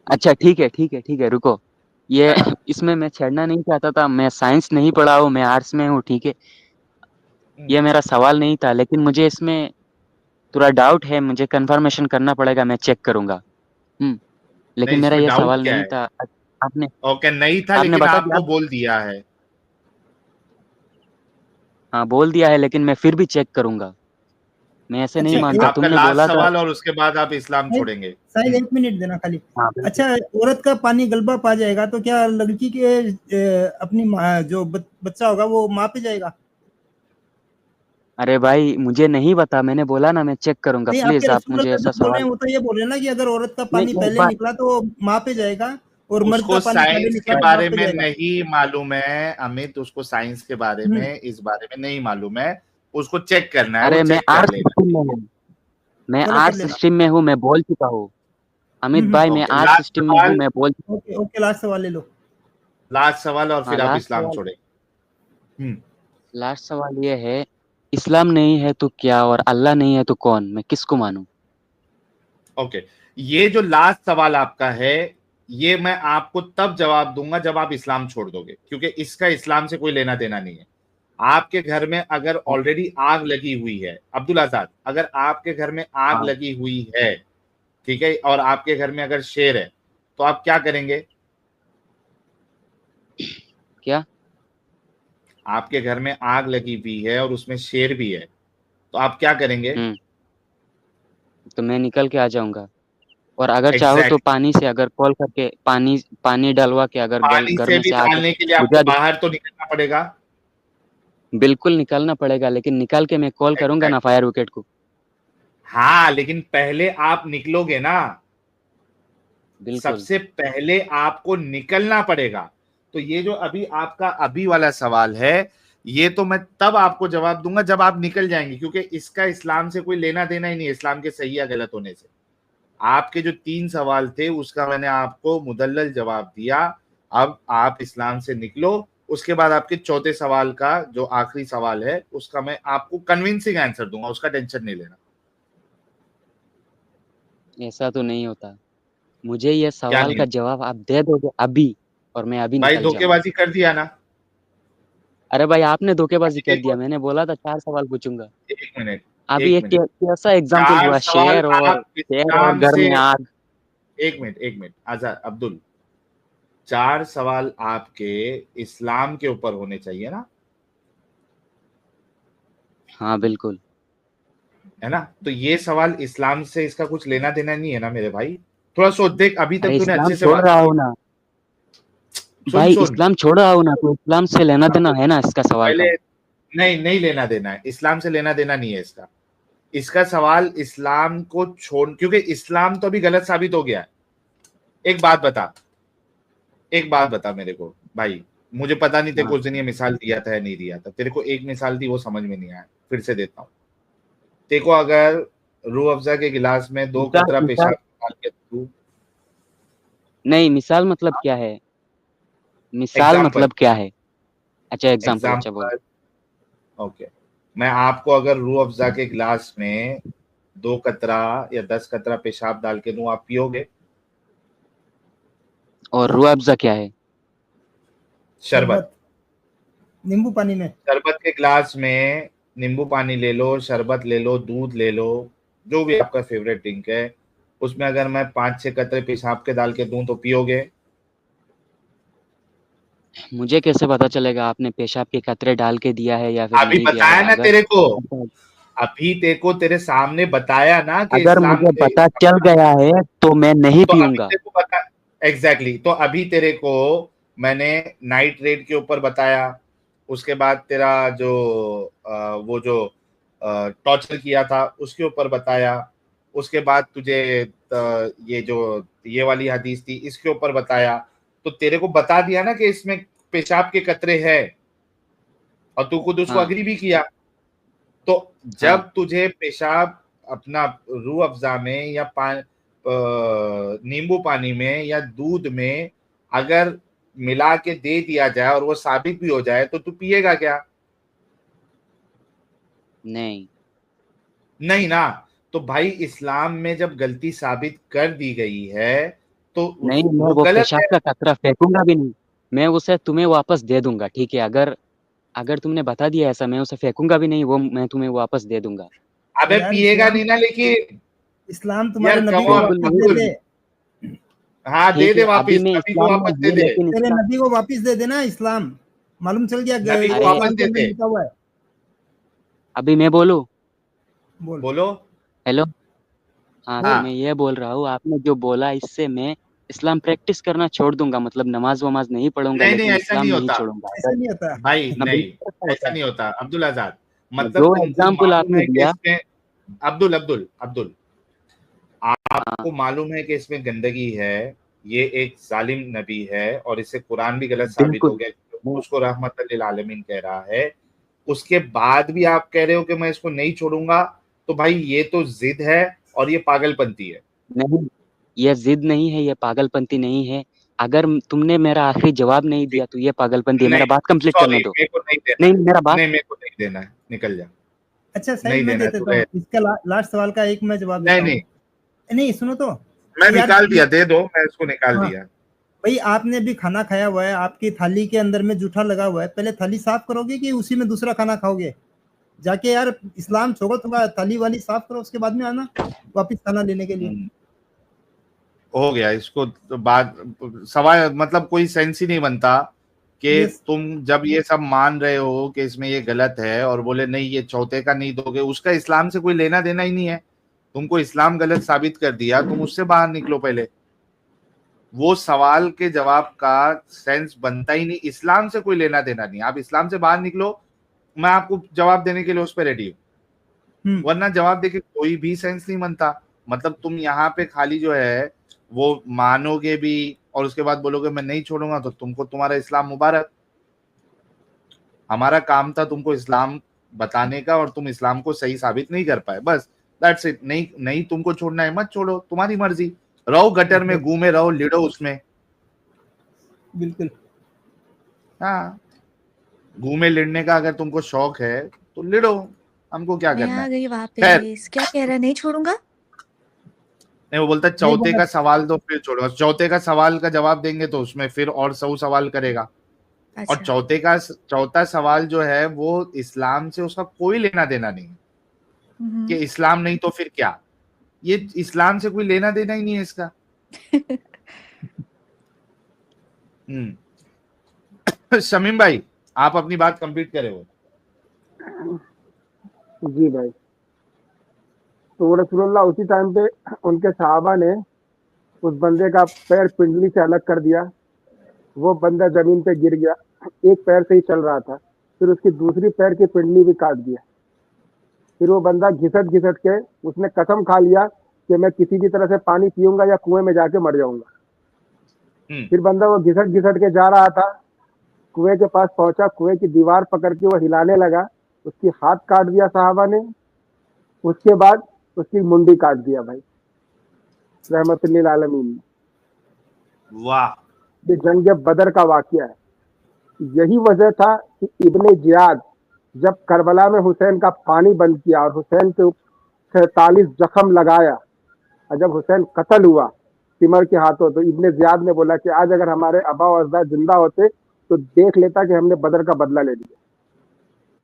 अच्छा ठीक है, रुको। ये इसमें मैं छेड़ना नहीं चाहता था। मैं साइंस नहीं पढ़ा हूँ, मैं आर्ट्स में हूँ, ठीक है। ये मेरा सवाल नहीं था, लेकिन मुझे इसमें थोड़ा डाउट है, मुझे कंफर्मेशन करना पड़ेगा, मैं चेक करूँगा। लेकिन नहीं, मेरा इसमें ये डाउट सवाल क्या नहीं है? था। आपने ओके, नहीं था आपने लेकिन बता आपको दिया। बोल दिया है। हाँ, बोल दिया है, लेकिन मैं फिर भी चेक करूँगा। मैं ऐसे नहीं अच्छा ठीक, मानता, आपका तुमने लास्ट बोला था। सवाल और उसके बाद आप इस्लाम साहिल छोड़ेंगे। साहिल, 1 मिनट देना खाली। हाँ, बिल्कुल। अच्छा, औरत का पानी गलबा पा जाएगा तो क्या लड़की के अपनी जो बच्चा होगा वो माँ पे जाएगा? अरे भाई, मुझे नहीं पता, मैंने बोला ना मैं चेक करूँगा। नहीं, आपके प्लीज़ आप रसूल मुझे अल्लाह जो ऐसा बोल रहे सवाल हैं वो तो ये बोल रहे हैं ना कि अगर औरत का नहीं, पानी एक पहले बात निकला तो माँ पे जाएगा, और मर्द का उसको पानी पहले साइंस के निकला तो बाप बारे पे में जाएगा। नहीं मालूम है अमित, उसको साइंस के बारे हम्म में, इस बारे में नहीं मालूम है। उसको चेक करना है, वो अरे मैं चेक कर आर्ट्स लेगा। स्ट्रीम में हूँ, मैं चलो कर आर्ट्स लेना। स्ट्रीम में हूँ, मैं बोल चुका हूँ। अमित भाई, मैं ओके, आर्ट्स स्ट्रीम में हूँ, मैं बोल चुका ओके ओके, लास्ट सवाल ले लो। लास्ट सवाल और हूँ। हाँ, फिर आप इस्लाम छोड़ेंगे। लास्ट सवाल ये है, इस्लाम नहीं है तो क्या, और अल्लाह नहीं है तो कौन, मैं किसको मानूं? ओके, ये जो लास्ट सवाल आपका है, ये मैं आपको तब जवाब दूंगा जब आप इस्लाम छोड़ दोगे, क्योंकि इसका इस्लाम से कोई लेना देना नहीं है। आपके घर में अगर ऑलरेडी आग लगी हुई है, अब्दुल आजाद, अगर आपके घर में आग हाँ, लगी हुई है, ठीक है, और आपके घर में अगर शेर है, तो आप क्या करेंगे? क्या? आपके घर में आग लगी हुई है और उसमें शेर भी है, तो आप क्या करेंगे? तो मैं निकल के आ जाऊंगा, और अगर चाहो तो एग्जैक्ट, पानी से, अगर कॉल करके पानी पानी डलवा के, अगर पानी घर से में भी से आके डालने के लिए आपको बुझा दे। बाहर तो निकलना पड़ेगा। बिल्कुल निकलना पड़ेगा, लेकिन निकाल के मैं कॉल करूंगा ना एग्जैक्ट, फायर विकेट को। हाँ, लेकिन पहले आप निकलोगे ना, बिल्कुल। सबसे पहले आपको निकलना पड़ेगा। तो ये जो अभी आपका अभी वाला सवाल है, ये तो मैं तब आपको जवाब दूंगा जब आप निकल जाएंगे, क्योंकि इसका इस्लाम से कोई लेना देना ही नहीं है, इस्लाम के सही या गलत होने से। आपके जो 3 सवाल थे उसका मैंने आपको मुदल्लल जवाब दिया। अब आप इस्लाम से निकलो, उसके बाद आपके चौथे सवाल का जो आखिरी सवाल है उसका मैं आपको कन्विंसिंग आंसर दूंगा, उसका टेंशन नहीं लेना। ऐसा तो नहीं होता। मुझे ये क्या सवाल नहीं का होता? जवाब आप दे दोगे अभी, और मैं अभी भाई निकल जाऊंगा। धोखेबाजी कर दिया ना। अरे भाई, आपने धोखेबाजी अभी कर दिया, देखो, मैंने बोला था 4 सवाल पूछूंगा। 1 मिनट, अभी एक एक मिनट, कैसा एग्जाम्पल 4 हुआ, सवाल आप शेर और इस्लाम घर से, में आग। 1 मिनट आजाद अब्दुल, 4 सवाल आपके इस्लाम के ऊपर होने चाहिए ना, हाँ, बिल्कुल। है ना? तो ये सवाल इस्लाम से इसका कुछ लेना देना नहीं है ना मेरे भाई। थोड़ा सोच देख, अभी अरे तक तूने इस्लाम अच्छे से छोड़ बात रहा की। हूँ ना सुन भाई, सुन, इस्लाम छोड़ रहा हूँ ना, तो इस्लाम से लेना देना अब्दुल, है ना इसका सवाल पहले, का। नहीं नहीं लेना देना है, इस्लाम से लेना देना नहीं है इसका। इसका सवाल इस्लाम को छोड़, क्योंकि इस्लाम तो अभी गलत साबित हो गया है। एक बात बता, एक बात बता मेरे को भाई, मुझे पता नहीं तेरे को हाँ, उस दिन ये मिसाल दिया था या नहीं दिया था, तेरे को एक मिसाल दी वो समझ में नहीं आया, फिर से देता हूँ। तेरे को अगर रूह अफ़ज़ा के गिलास में 2 मिसाल कतरा मिसाल पेशाब डाल के तू, नहीं, मिसाल मतलब क्या है? मिसाल एग्जाम्पल, मतलब क्या है? अच्छा, एग्जाम्पल, अच्छा बोलो। एग्जाम्पल, ओके, मैं आपको अगर रूह अफ़ज़ा के गिलास में 2 कतरा या 10 कतरा पेशाब डाल के दूं, आप पियोगे? और रूह अफ़ज़ा क्या है? शरबत। नींबू पानी में। शरबत के ग्लास में नींबू पानी ले लो, शरबत ले लो, दूध ले लो, जो भी आपका फेवरेट ड्रिंक है, उसमें अगर मैं 5-6 कतरे पेशाब के डाल के दूं तो पियोगे? मुझे कैसे पता चलेगा आपने पेशाब के कतरे डाल के दिया है या फिर अभी नहीं दिया बताया है? ना अगर तेरे को, अभी तेरे को तेरे सामने बताया ना कि अगर इस्लाम मुझे पता चल गया है तो मैं नहीं तो अभी पीऊँगा। तेरे को बता एग्जैक्टली तो अभी तेरे को मैंने नाइट रेड के ऊपर बताया, उसके बाद तेरा जो वो जो टॉर्चर किया था उसके ऊपर बताया, उसके बाद तुझे ये जो ये वाली हदीस थी इसके ऊपर बताया, तो तेरे को बता दिया ना कि इसमें पेशाब के कतरे है और तू खुद उसको हाँ। अग्री भी किया। तो हाँ। जब तुझे पेशाब अपना रूह अफ़ज़ा में या नींबू पानी में या दूध में अगर मिला के दे दिया जाए और वो साबित भी हो जाए तो तू पिएगा क्या? नहीं। नहीं ना। तो भाई इस्लाम में जब गलती साबित कर दी गई है तो नहीं, मैं वो वो गलत पेशाब है। का कतरा फेंकूँगा भी नहीं। मैं उसे तुम्हें वापस दे दूँगा, ठीक है? अगर तुमने बता दिया ऐसा, मैं उसे फेंकूँगा भी नहीं, वो मैं तुम्हें वापस दे दूँगा। तो अबे यार पिएगा नहीं ना लेकिन इस्लाम तुम्हारे यार नबी कम को ऑन बिल्कुल वापस नहीं। दे अब्दुल, दे। हाँ दे ठीक दे है, अभी वापिस, मैं नबी को इस्लाम में वापस दे हूँ दे, लेकिन तेरे इस्लाम नबी को वापस दे देना इस्लाम। मालूम चल गया नबी को अरे वापस कुरान के दे अंदर दे। लिखा हुआ है। अभी मैं बोलूँ? बोल। बोलो। हेलो? हाँ, तो बोल। हाँ मैं ये बोल रहा हूँ, आपने जो बोला इससे मैं इस्लाम प्रैक्टिस करना छोड़ दूँगा, मतलब नमाज़-वमाज़ नहीं पढ़ूँगा नहीं नहीं लेकिन ऐसा इस्लाम नहीं नहीं होता छोड़ूँगा। ऐसा अगर नहीं होता। भाई, मैं नहीं बिल्कुल ऐसा होता ऐसा है। नहीं होता अब्दुल आजाद। मतलब जो तुमको एग्ज़ाम्पल मालूम आपने है कि दिया इसमें अब्दुल अब्दुल अब्दुल हाँ, आपको मालूम है कि इसमें गंदगी है, ये एक जालिम नबी है और इससे कुरान भी गलत साबित हो बिल्कुल। गया, मैं उसको रहमत लिल आलमीन कह रहा है। उसके बाद भी आप कह रहे हो कि मैं इसको नहीं छोड़ूंगा, तो भाई ये तो जिद है और ये पागलपंती है। नहीं, ये ज़िद नहीं है, ये पागलपंती नहीं है। अगर तुमने मेरा आखिरी जवाब नहीं दिया तो ये पागलपंती है। नहीं मेरा बात कंप्लीट सॉरी, करने दो। मेरे को नहीं देना नहीं, है, मेरा बात नहीं मेरे को नहीं देना है, निकल जा। अच्छा साहिल नहीं मैं देना दे है देता तुम्हें। हूँ इसका लास्ट सवाल का एक मैं जवाब नहीं देता हूँ। नहीं नहीं सुनो तो मैं यार निकाल दिया, दे दो, मैं इसको निकाल हाँ दिया। भाई आपने भी खाना खाया हुआ है, आपकी थाली के अंदर में जूठा लगा हुआ है, पहले थाली साफ करोगे कि उसी में दूसरा खाना खाओगे? जाके यार इस्लाम छोड़ो, थोड़ा थाली वाली साफ करो, उसके बाद में आना वापिस खाना लेने के लिए। हो गया इसको तो बात सवाल, मतलब कोई सेंस ही नहीं बनता कि यस तुम जब ये सब मान रहे हो कि इसमें ये गलत है और बोले नहीं ये चौथे का नहीं दोगे, उसका इस्लाम से कोई लेना देना ही नहीं है। तुमको इस्लाम गलत साबित कर दिया, तुम उससे बाहर निकलो पहले। वो सवाल के जवाब का सेंस बनता ही नहीं, इस्लाम से कोई लेना देना नहीं। आप इस्लाम से बाहर निकलो, मैं आपको जवाब देने के लिए उस पर रेडी हूँ, वरना जवाब देके कोई भी सेंस नहीं बनता। मतलब तुम यहाँ पे खाली जो है वो मानोगे भी और उसके बाद बोलोगे मैं नहीं छोड़ूंगा, तो तुमको तुम्हारा इस्लाम मुबारक। हमारा काम था तुमको इस्लाम बताने का और तुम इस्लाम को सही साबित नहीं कर पाए, बस दैट्स इट। नहीं नहीं तुमको छोड़ना है मत छोड़ो, तुम्हारी मर्जी। रहो गटर में, घूमे रहो, लिडो उसमें। बिल्कुल। हाँ, घूमे लिड़ने का अगर तुमको शौक है तो लिडो, हमको क्या मैं करना आ है। गई खैर, वापस। क्या कह रहा है? नहीं छोड़ूंगा? नहीं वो बोलता है नहीं चौथे बोला। का सवाल तो फिर छोड़ो, चौथे का सवाल का जवाब देंगे तो उसमें फिर और 100 सवाल करेगा। और अच्छा। चौथा सवाल जो है वो इस्लाम से उसका कोई लेना देना नहीं कि इस्लाम नहीं तो फिर क्या। ये इस्लाम से कोई लेना देना ही नहीं है इसका। शमीम भाई, आप अपनी बात कंप्लीट करे हो। जी भाई। तो रसूलुल्लाह उसी टाइम पे उनके सहाबा ने उस बंदे का पैर पिंडली से अलग कर दिया, वो बंदा जमीन पे गिर गया, एक पैर से ही चल रहा था, फिर उसकी दूसरी पैर की पिंडली भी काट दिया। फिर वो बंदा घिसट घिसट के उसने कसम खा लिया कि मैं किसी भी तरह से पानी पीऊंगा या कुएं में जाके मर जाऊंगा। फिर बंदा वो घिसट घिसट के जा रहा था, कुएं के पास पहुंचा, कुएं की दीवार पकड़ के वो हिलाने लगा, उसकी हाथ काट दिया साहबा ने, उसके बाद उसकी मुंडी काट दिया भाई रहमतुल्लिल आलमीन। वाह। ये जंग बदर का वाकया है। यही वजह था कि इब्ने जियाद जब करबला में हुसैन का पानी बंद किया और हुसैन के 47 जख्म लगाया और जब हुसैन कत्ल हुआ सिमर के हाथों। तो इब्ने जियाद ने बोला कि आज अगर हमारे आबा और अजदाद जिंदा होते तो देख लेता कि हमने बदर का बदला ले लिया।